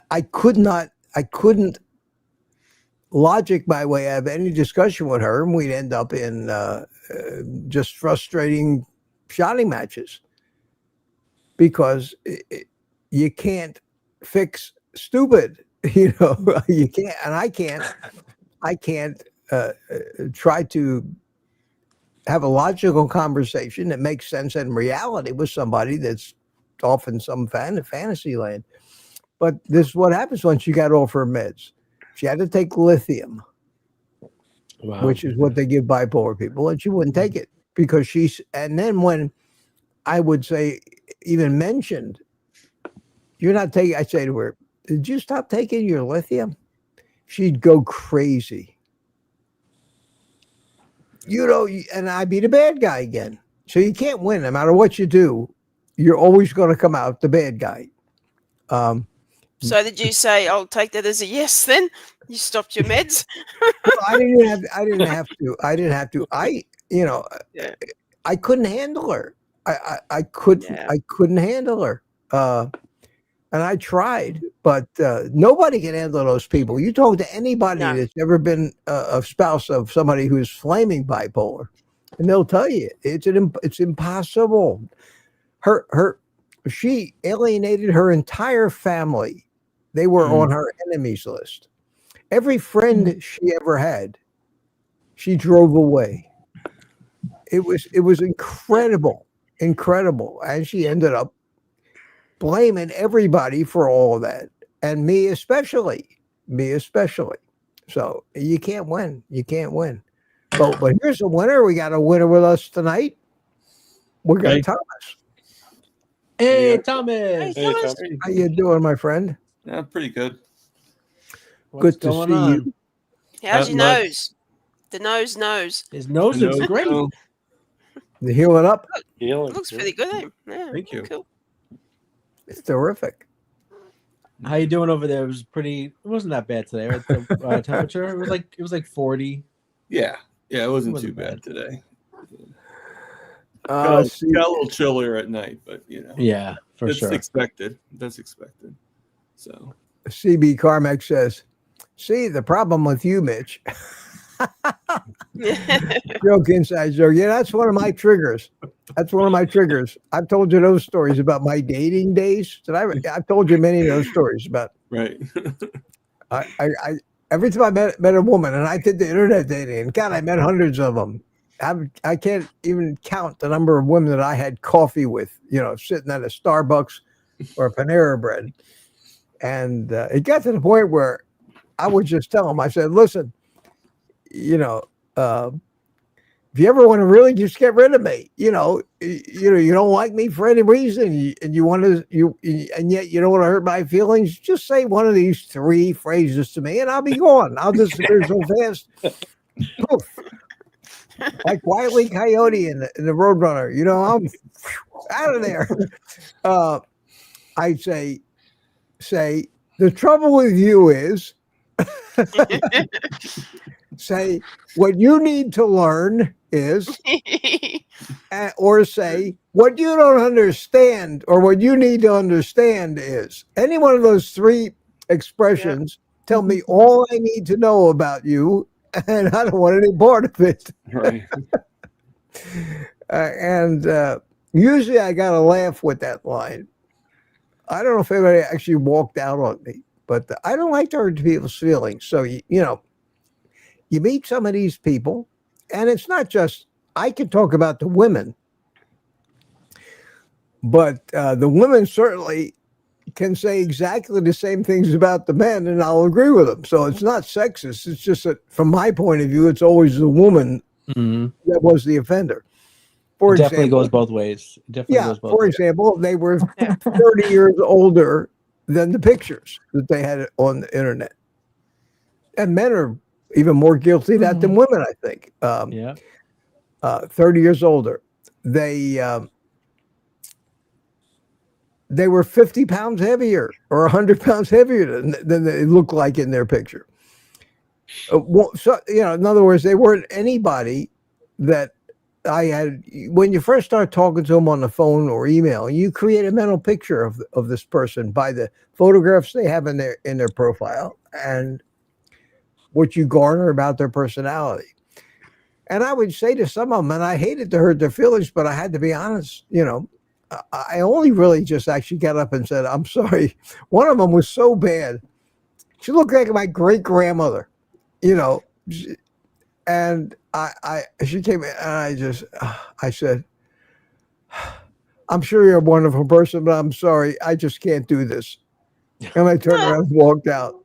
I couldn't logic my way out of any discussion with her, and we'd end up in just frustrating shouting matches because you can't fix stupid. You can't, and I can't try to have a logical conversation that makes sense in reality with somebody that's off in some fantasy land. But this is what happens once you got off her meds. She had to take lithium, which is what they give bipolar people, and she wouldn't take it because and then when I would say, even mentioned, you're not taking, I say to her, did you stop taking your lithium? She'd go crazy. And I'd be the bad guy again. So you can't win. No matter what you do, you're always going to come out the bad guy. So did you say, I'll take that as a yes then? You stopped your meds? Well, I didn't have to. I couldn't handle her. I couldn't handle her. And I tried, but nobody can handle those people. You talk to anybody that's ever been a spouse of somebody who's flaming bipolar, and they'll tell you it's impossible. She alienated her entire family. They were on her enemies list. Every friend she ever had, she drove away. It was incredible, and she ended up blaming everybody for all of that, and me especially. So you can't win. But here's a winner. We got a winner with us tonight. We got Thomas. Hey, Thomas. Hey, Thomas. How you doing, my friend? Yeah, pretty good. Good to see you. How's your nose? The nose. His nose looks great. The healing up. It looks pretty good. Eh? Yeah, Thank you. Cool. It's terrific. How you doing over there? It wasn't that bad today, right? The temperature, it was like 40. Yeah, it wasn't too bad today. Got a little chillier at night, but yeah, for sure. That's expected. So CB Carmack says, "See the problem with you, Mitch." Joke, inside joke. Yeah, that's one of my triggers. I've told you those stories about my dating days. I've told you many of those stories about. Right. I every time I met a woman, and I did the internet dating, and God, I met hundreds of them. I can't even count the number of women that I had coffee with, sitting at a Starbucks or a Panera Bread. And it got to the point where I would just tell them, I said, listen, if you ever want to really just get rid of me, you don't like me for any reason, and you want to, and yet you don't want to hurt my feelings, just say one of these 3 phrases to me and I'll be gone. I'll disappear so fast. Poof. Like Wile E. Coyote in the Roadrunner, I'm out of there. I'd say, the trouble with you is, say, what you need to learn is, or say, what you don't understand, or what you need to understand is. Any one of those 3 expressions tell me all I need to know about you, and I don't want any part of it. Right. And usually I got to laugh with that line. I don't know if anybody actually walked out on me, but I don't like to hurt people's feelings. So, you know, you meet some of these people, and it's not just, I can talk about the women, but the women certainly can say exactly the same things about the men, and I'll agree with them. So it's not sexist. It's just that from my point of view, it's always the woman that was the offender. For It definitely example, goes both ways. It definitely goes both for ways. example, they were 30 years older than the pictures that they had on the internet. And men are even more guilty of that than women, I think. Yeah. 30 years older. They were 50 pounds heavier or 100 pounds heavier than they looked like in their picture. So, you know, in other words, they weren't anybody that I had. When you first start talking to them on the phone or email, you create a mental picture of this person by the photographs they have in their profile and what you garner about their personality. And I would say to some of them, and I hated to hurt their feelings, but I had to be honest, you know, I only really just actually got up and said, I'm sorry. One of them was so bad. She looked like my great grandmother, you know, and she came in and I said, I'm sure you're a wonderful person, but I'm sorry. I just can't do this. And I turned around and walked out.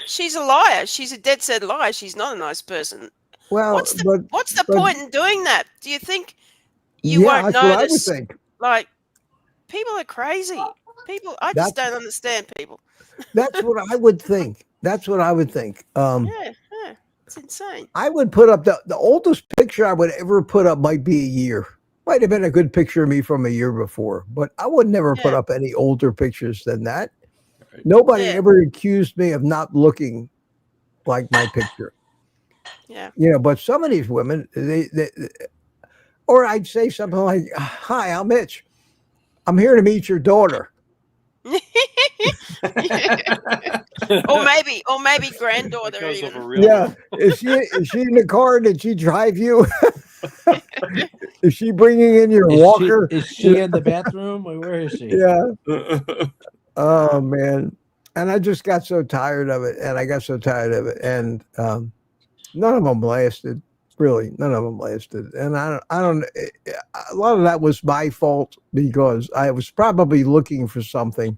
She's a liar. She's a dead set liar. She's not a nice person. Well, what's the point in doing that? Do you think you won't that's what I would notice? think. Like, people are crazy. I just don't understand people. That's what I would think. That's what I would think. Yeah, it's insane. I would put up the oldest picture I would ever put up might be a year. Might have been a good picture of me from a year before, but I would never put up any older pictures than that. Right. Nobody ever accused me of not looking like my picture. Yeah. You know, but some of these women, they or I'd say something like, "Hi, I'm Mitch. I'm here to meet your daughter." or maybe granddaughter even. Yeah. Is she in the car? Did she drive you? Is she bringing in your walker? Is she in the bathroom? Or where is she? Yeah. Oh man. And I just got so tired of it. And none of them lasted. Really, none of them lasted. And I don't. A lot of that was my fault because I was probably looking for something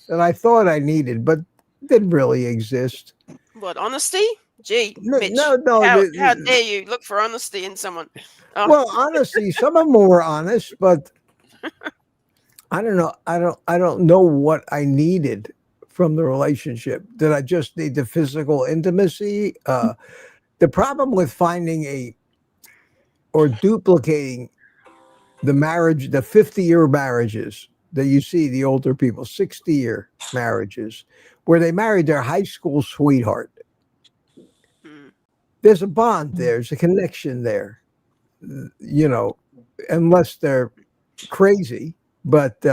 that I thought I needed, but didn't really exist. What, honesty? Gee, Mitch, no. How dare you look for honesty in someone? Oh. Well, honestly, some of them were honest, but I don't know. I don't know what I needed from the relationship. Did I just need the physical intimacy? The problem with finding or duplicating the marriage, the 50-year marriages that you see, the older people, 60-year marriages, where they married their high school sweetheart. There's a bond there. There's a connection there, you know, unless they're crazy. But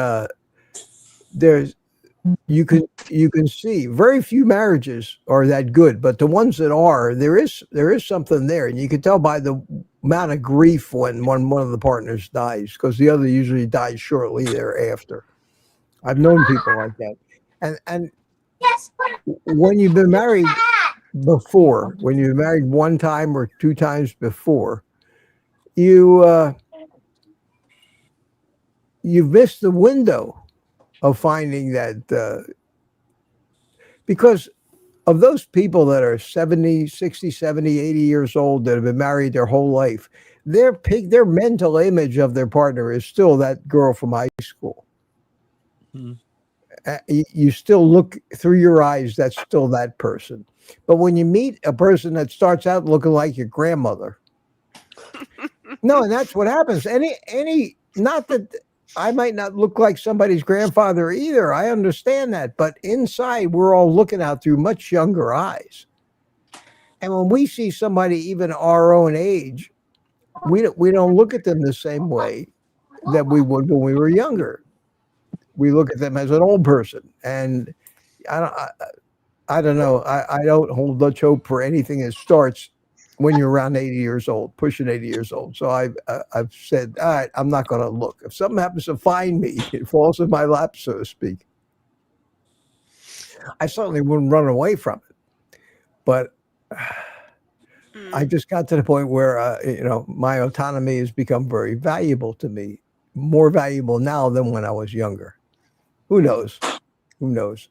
you can see very few marriages are that good, but the ones that are, there is something there, and you can tell by the amount of grief when one of the partners dies, because the other usually dies shortly thereafter. I've known people like that, and when you've been married before, when you've been married one time or two times before, you've missed the window of finding that because of those people that are 70, 60, 70, 80 years old that have been married their whole life, their mental image of their partner is still that girl from high school. You still look through your eyes, that's still that person. But when you meet a person that starts out looking like your grandmother, no, and that's what happens. Not that I might not look like somebody's grandfather either. I understand that. But inside, we're all looking out through much younger eyes. And when we see somebody even our own age, we don't look at them the same way that we would when we were younger. We look at them as an old person. And I don't know. I don't hold much hope for anything that starts when you're around 80 years old, pushing 80 years old. So I've said, all right, I'm not going to look. If something happens to find me, it falls in my lap, so to speak. I certainly wouldn't run away from it. But I Mm. just got to the point where, my autonomy has become very valuable to me, more valuable now than when I was younger. Who knows? Who knows?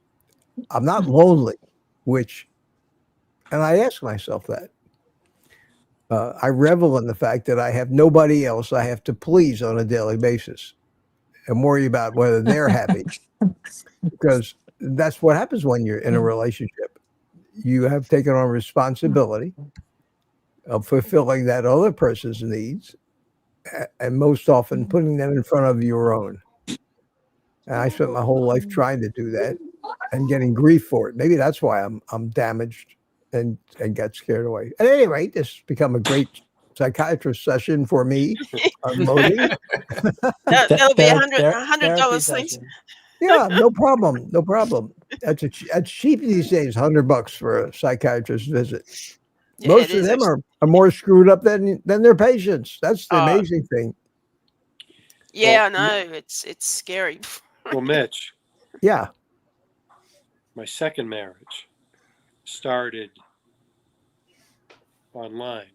I'm not lonely, and I ask myself that. I revel in the fact that I have nobody else I have to please on a daily basis and worry about whether they're happy. Because that's what happens when you're in a relationship. You have taken on responsibility of fulfilling that other person's needs, and most often putting them in front of your own. And I spent my whole life trying to do that and getting grief for it. Maybe that's why I'm damaged and got scared away. At any rate, this has become a great psychiatrist session for me. Unloading. That'll be Therapy $100 things. session. Yeah, no problem. No problem. That's cheap these days. $100 for a psychiatrist visit. Yeah, Most it of is them actually. are more screwed up than their patients. That's the Oh. amazing thing. Yeah, I know. It's scary. Well, Mitch, Yeah. my second marriage started online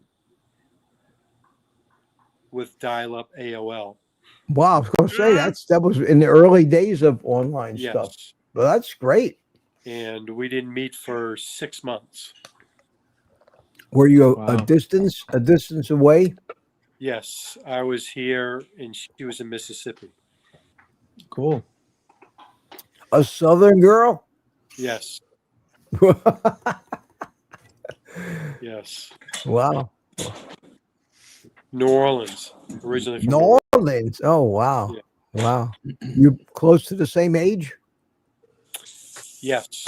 with dial-up AOL. Wow, I was going to say that was in the early days of online stuff. Yes. Well, that's great. And we didn't meet for 6 months. Were you Wow. a distance away? Yes, I was here and she was in Mississippi. Cool. A Southern girl? Yes, yes. Wow. New Orleans, originally from New Orleans. Oh, wow. Yeah. Wow. You close to the same age? Yes.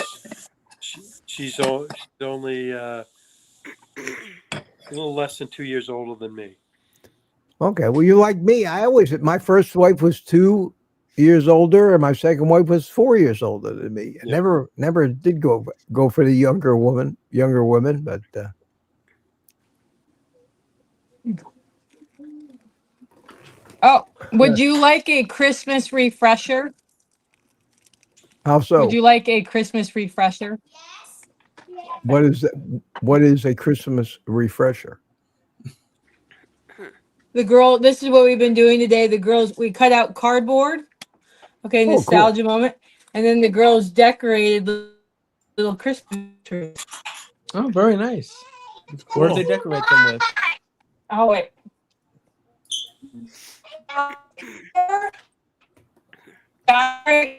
She's only a little less than 2 years older than me. Okay. Well, you're like me. My first wife was 2 years older, and my second wife was 4 years older than me. I Yeah. never did go for the younger woman, but Oh, would you like a Christmas refresher? how so? Would you like a Christmas refresher? What is that? What is a Christmas refresher? This is what we've been doing today. We cut out cardboard. Okay, Oh, nostalgia moment. And then the girls decorated the little Christmas tree. Oh, very nice. What did they decorate them with? Oh, wait.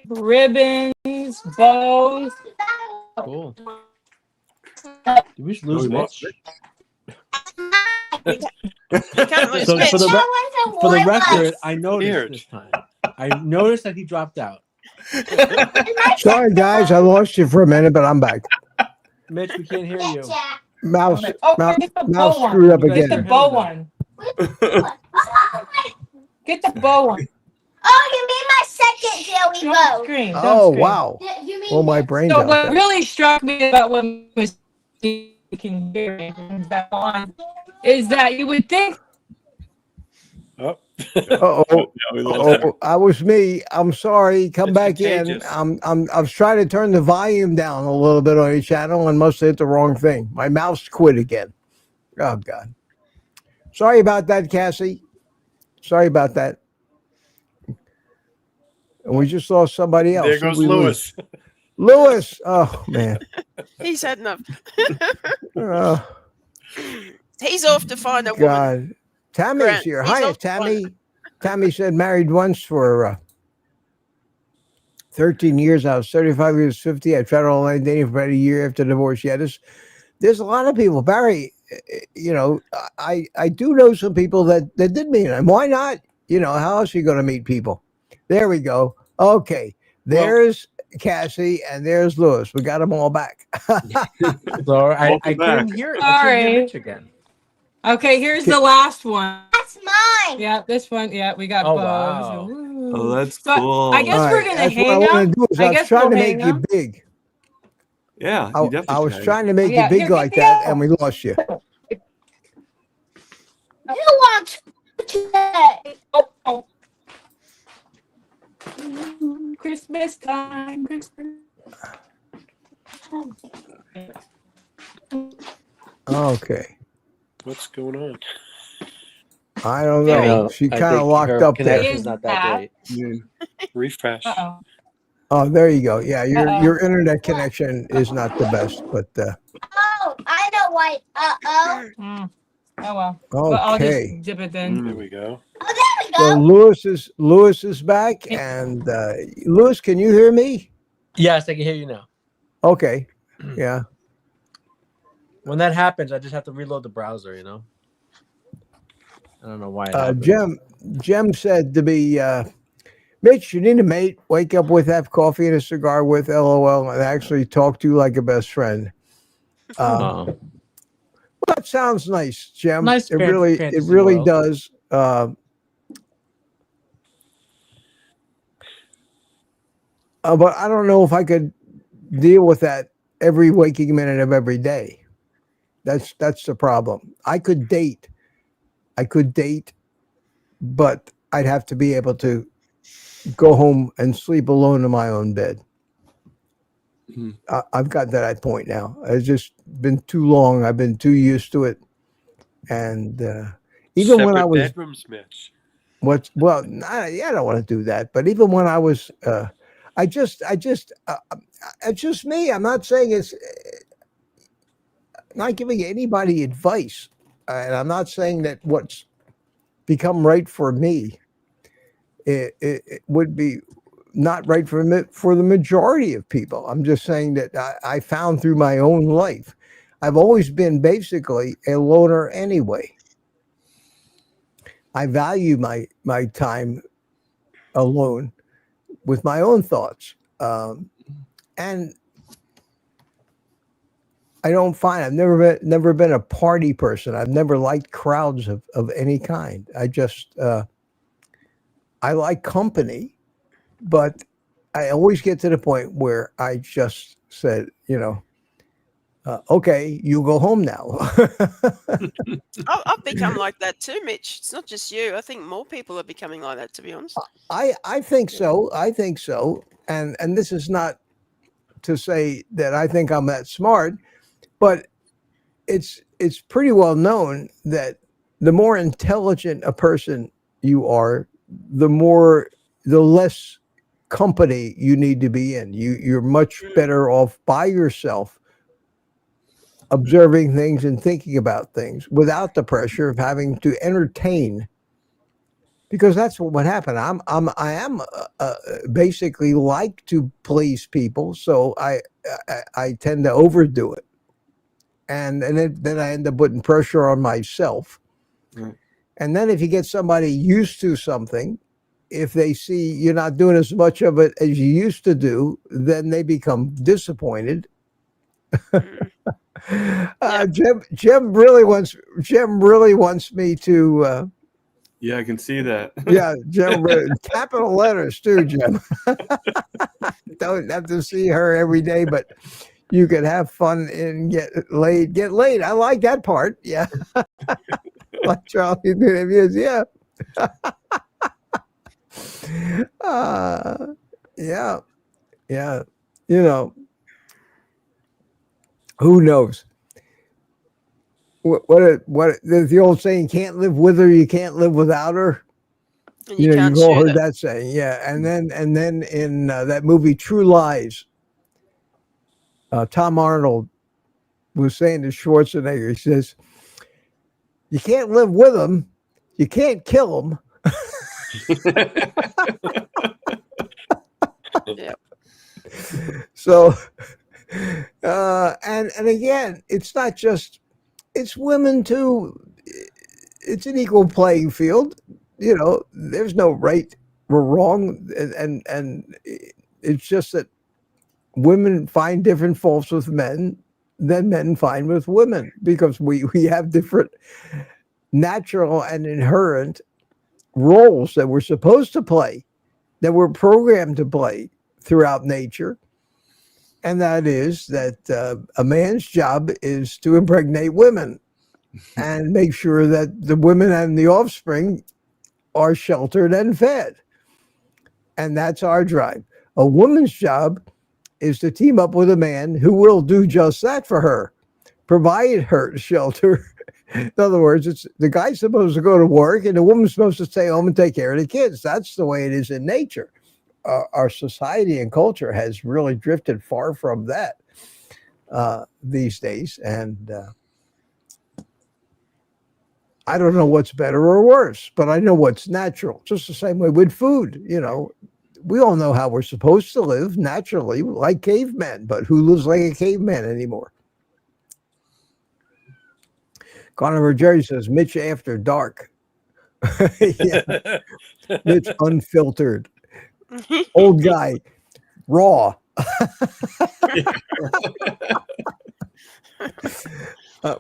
Ribbons, bows. Cool. Did we just lose Mitch? You can't lose So Mitch. for the record, I Weird. noticed this time. I noticed that he dropped out. Sorry, guys, I lost you for a minute, but I'm back. Mitch, we can't hear you. Mouse Get the bow screwed up one. You guys Get the again. are- bow one. Get the bow one. Oh, you mean my second jelly Don't bow? scream. Don't Oh, scream. wow. You mean Oh, my this? brain So out what there. really struck me about what was you can hear me from that on is that you would think Oh, Uh-oh. Yeah, we lost him. I was me. I'm sorry. Come It's back in. contagious. I was trying to turn the volume down a little bit on your channel and must have hit the wrong thing. My mouse quit again. Oh God. Sorry about that, Cassie. Sorry about that. And we just lost somebody else. there Who'd goes we lose? Lewis. Lewis. Oh man. He's had enough. Oh He's off to find a woman. God. Tammy's Grant, here. he's Hi, off to Tammy. Tammy said married once for 13 years. I was 35 years, 50. I tried online dating for about a year after divorce. Yeah, there's a lot of people. Barry, I do know some people that did meet him. Why not? How else are you going to meet people? There we go. Okay. There's Cassie and there's Lewis. We got them all back. So I Welcome couldn't back. hear it. I couldn't Sorry. hear Mitch again. okay, here's the last one. That's mine. Yeah, this one. Yeah, we got Oh, bows. wow. Ooh. Oh, that's So, cool. I guess All we're right, gonna that's what I hang want up. to do is I I was guess trying we'll to make hang you up. big. Yeah, I you definitely was can. trying to make Yeah, you big here, like get that, the- and we lost you. Who wants today? Oh. Christmas time. Christmas. Okay. What's going on? I don't Very. know. She I kind of think locked her up there. connection's not that great. Refresh. Uh-oh. Oh, there you go. Yeah, Uh-oh. your internet connection is not the best, but Oh, I know why. Uh-oh. Mm. Oh well. But I'll okay. just dip it then. There we go. Oh, there we So go. Lewis is back, and Lewis, can you hear me? Yes, I can hear you now. Okay. Yeah. When that happens, I just have to reload the browser. I don't know why it happens. Jem said to me, Mitch, you need a mate. Wake up with, have coffee and a cigar with, LOL, and actually talk to you like a best friend. Oh. That sounds nice, Jem. Nice it really fantasy world. does. But I don't know if I could deal with that every waking minute of every day. That's the problem. I could date, but I'd have to be able to go home and sleep alone in my own bed. I've got to that point now. It's just been too long. I've been too used to it. And even when I was bedrooms, Mitch. I don't want to do that. But even when I was, it's just me. I'm not saying it's not giving anybody advice. And I'm not saying that what's become right for me, it would be not right for the majority of people. I'm just saying that I found through my own life, I've always been basically a loner anyway. I value my time alone with my own thoughts. And I don't find, I've never been a party person. I've never liked crowds of any kind. I just, I like company, but I always get to the point where I just said, okay, you go home now. I've become like that too, Mitch. It's not just you. I think more people are becoming like that, to be honest. I think so. I think so. And this is not to say that I think I'm that smart, but it's pretty well known that the more intelligent a person you are, the less company you need to be in. You're much better off by yourself, observing things and thinking about things without the pressure of having to entertain, because that's what would happen. I am basically like to please people, so I tend to overdo it, and then I end up putting pressure on myself. And then if you get somebody used to something, if they see you're not doing as much of it as you used to do, then they become disappointed. Jim really wants me to. Yeah, I can see that. Yeah, Jim, capital letters too, Jim. Don't have to see her every day, but you could have fun and get laid. Get laid. I like that part. Yeah, like Charlie Davis. Yeah. Yeah. Who knows? What there's the old saying, can't live with her, you can't live without her. And you've all heard that saying. Yeah. And then in that movie True Lies, Tom Arnold was saying to Schwarzenegger, he says, you can't live with them, you can't kill them. Yep. So and again, it's not just, it's women too. It's an equal playing field. There's no right or wrong, and it's just that women find different faults with men than men find with women, because we have different natural and inherent roles that we're supposed to play, that we're programmed to play throughout nature. And that is that a man's job is to impregnate women and make sure that the women and the offspring are sheltered and fed. And that's our drive. A woman's job is to team up with a man who will do just that for her, provide her shelter. In other words, it's the guy's supposed to go to work and the woman's supposed to stay home and take care of the kids. That's the way it is in nature. Our society and culture has really drifted far from that these days. And I don't know what's better or worse, but I know what's natural. Just the same way with food. We all know how we're supposed to live naturally, like cavemen, but who lives like a caveman anymore? Carnivore Jerry says, Mitch after dark. Yeah, Mitch unfiltered. Old guy, raw.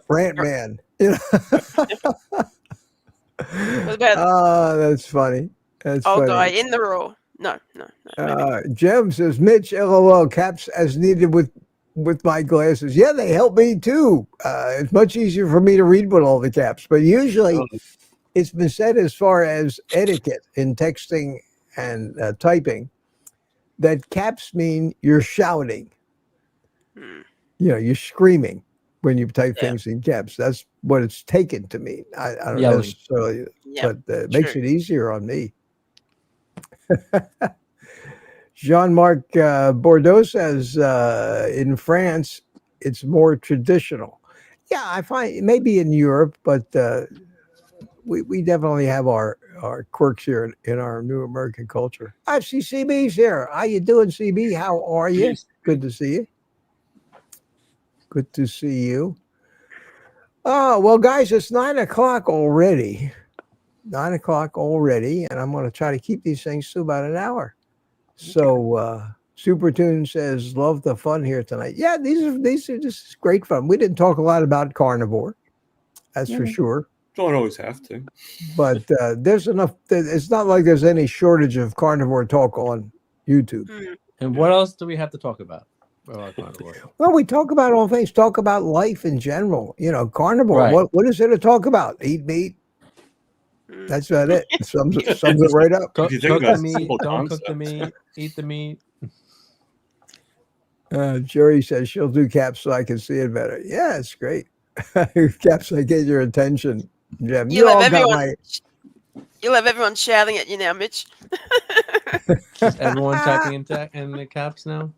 Rant man. What about That's funny. That's old funny. guy in the raw? No. Maybe. Jem says, Mitch, LOL, caps as needed with my glasses. Yeah, they help me too. It's much easier for me to read with all the caps, but usually it's been said as far as etiquette in texting and typing that caps mean you're shouting. You're screaming when you type things in caps. That's what it's taken to mean. I don't Yelling. necessarily, Yeah, but it makes it easier on me. Jean-Marc Bordeaux says in France, it's more traditional. Yeah, I find maybe in Europe, but we definitely have our quirks here in our new American culture. I see CB's here. How you doing, CB? How are you? Good to see you. Good to see you. Oh, well, guys, it's 9 o'clock already. 9 o'clock already, and I'm going to try to keep these things to about an hour. So Supertune says, love the fun here tonight. Yeah, these are just great fun. We didn't talk a lot about carnivore, that's for sure. Don't always have to. But there's enough. It's not like there's any shortage of carnivore talk on YouTube. And what else do we have to talk about? Carnivore. Well, we talk about all things. Talk about life in general. Carnivore. Right. What is there to talk about? Eat meat. That's about it. Sums it right up. Cook you think the that's a meat. simple Don't cook the concept. meat. Eat the meat. Jerry says she'll do caps so I can see it better. Yeah, it's great. Caps, I get your attention, Jim. You'll have got everyone. You'll have everyone shouting at you now, Mitch. Is everyone typing in the caps now?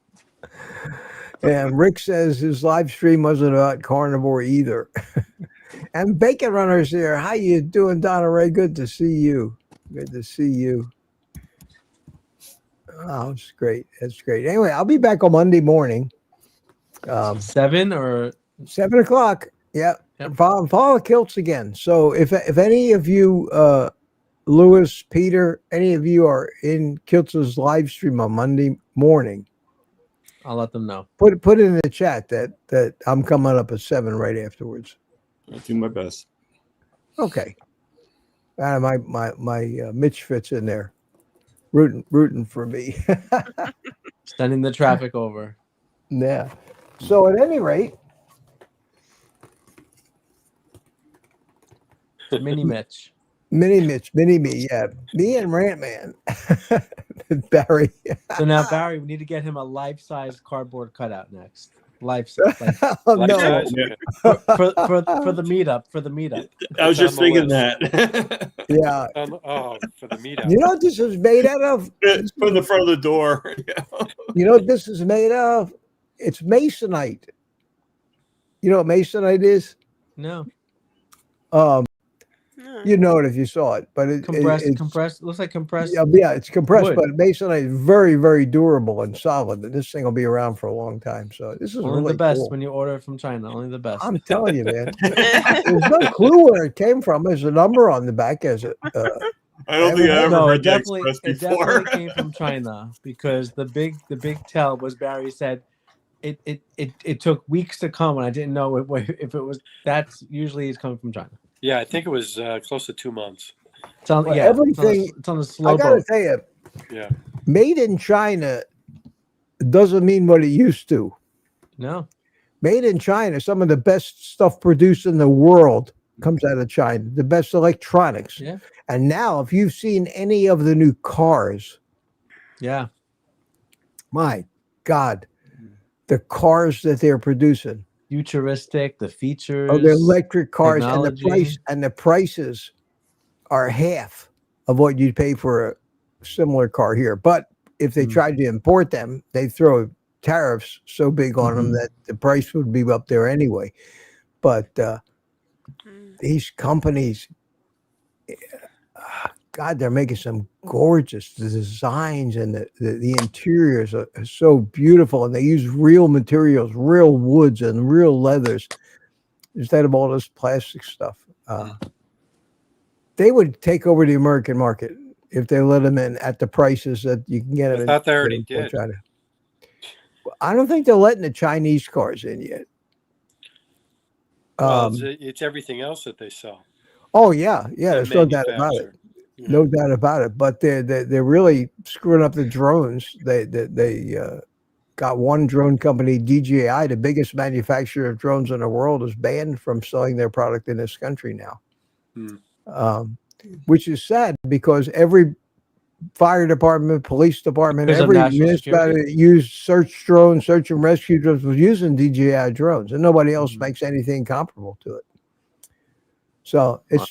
And Rick says his live stream wasn't about carnivore either. And Bacon Runner's here. How you doing, Donna Ray? Good to see you. Good to see you. Oh, it's great. It's great. Anyway, I'll be back on Monday morning. 7 or 7 o'clock. Yeah. Yep. Follow Kilts again. So if any of you, Lewis, Peter, any of you are in Kilts' live stream on Monday morning, I'll let them know. put it in the chat that I'm coming up at 7 right afterwards. I'll do my best. Okay. My Mitch fits in there, rooting for me. Sending the traffic over. Yeah. So at any rate, Mini Mitch. mini me, yeah, me and Rant Man, Barry. So now, Barry, we need to get him a life-size cardboard cutout next. Life-size. Oh, Life no. size? For the meetup. For the meetup. I was just on the thinking list. that. Yeah. For the meetup. You know what this is made out of? It's from the front of the door. You know what this is made of? It's masonite. You know what masonite is? No. You know it if you saw it, but it's Compressed. Looks like compressed. Yeah, it's compressed, wood. but masonite is very, very durable and solid. And this thing will be around for a long time. So this is Only really the best cool. when you order it from China. Only the best. I'm telling you, man. There's no clue where it came from. There's a number on the back as it. I don't think I ever No, heard it that definitely, expressed it before. definitely came from China because the big tell was Barry said it took weeks to come and I didn't know if it was that's usually it's coming from China. Yeah, I think it was close to 2 months. It's on, Well, yeah, everything- it's on a slow I got to boat. tell you, Yeah. made in China doesn't mean what it used to. No. Made in China, some of the best stuff produced in the world comes out of China, the best electronics. Yeah. And now, if you've seen any of the new cars, Yeah. my God, the cars that they're producing, futuristic. The features. Oh, the electric cars technology. and the prices are half of what you'd pay for a similar car here. But if they tried to import them, they throw tariffs so big on them that the price would be up there anyway. But these companies, God, they're making some gorgeous designs, and the interiors are so beautiful, and they use real materials, real woods and real leathers instead of all this plastic stuff. They would take over the American market if they let them in at the prices that you can get them. I thought they already in did. China. I don't think they're letting the Chinese cars in yet. Well, it's everything else that they sell. Oh yeah, there's no doubt about it. No doubt about it. But they're really screwing up the drones. They got one drone company, DJI, the biggest manufacturer of drones in the world, is banned from selling their product in this country now. Which is sad, because every fire department, police department, every municipality that used search and rescue drones was using DJI drones, and nobody else makes anything comparable to it. So it's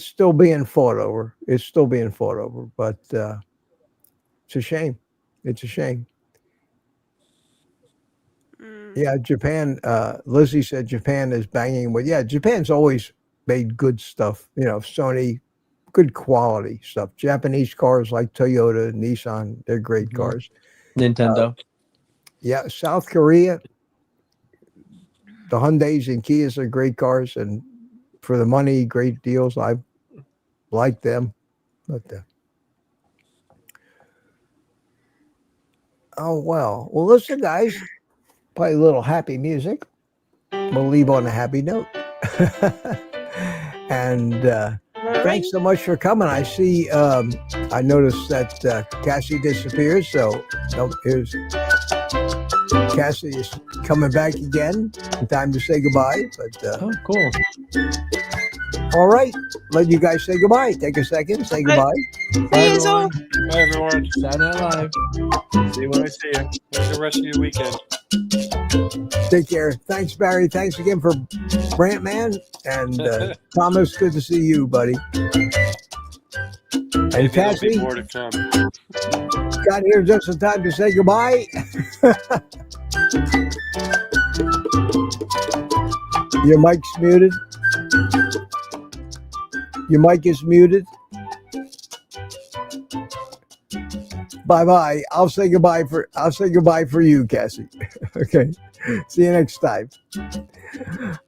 still being fought over. It's still being fought over, but it's a shame. It's a shame. Yeah, Japan. Lizzie said Japan is banging with. Yeah, Japan's always made good stuff. Sony, good quality stuff. Japanese cars like Toyota, Nissan, they're great cars. Nintendo. Yeah, South Korea, the Hyundais and Kias are great cars, and for the money, great deals. I like them, but well, listen, guys, play a little happy music. We'll leave on a happy note. And thanks so much for coming. I see. I noticed that Cassie disappears, so here's Cassie is coming back again. Time to say goodbye. But cool. All right, let you guys say goodbye. Take a second, say goodbye. Bye, everyone. Bye, everyone. Saturday Night Live. See you when I see you. Have the rest of your weekend. Take care. Thanks, Barry. Thanks again for Brant Man. And Thomas, good to see you, buddy. And Cassie, more to come. Got here just in time to say goodbye. Your mic's muted. Your mic is muted. Bye-bye. I'll say goodbye for you, Cassie. Okay. See you next time.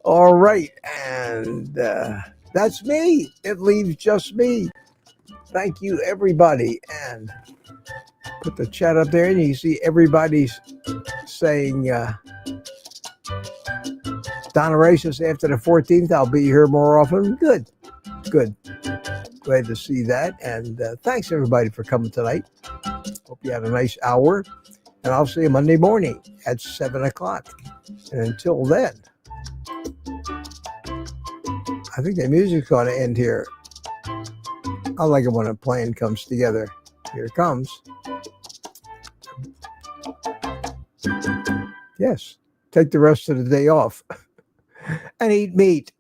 All right. And that's me. It leaves just me. Thank you, everybody. And put the chat up there, and you see everybody's saying Donna Races after the 14th. I'll be here more often. Good. Glad to see that. And thanks, everybody, for coming tonight. Hope you had a nice hour. And I'll see you Monday morning at 7 o'clock. And until then, I think the music's going to end here. I like it when a plan comes together. Here it comes. Yes. Take the rest of the day off and eat meat.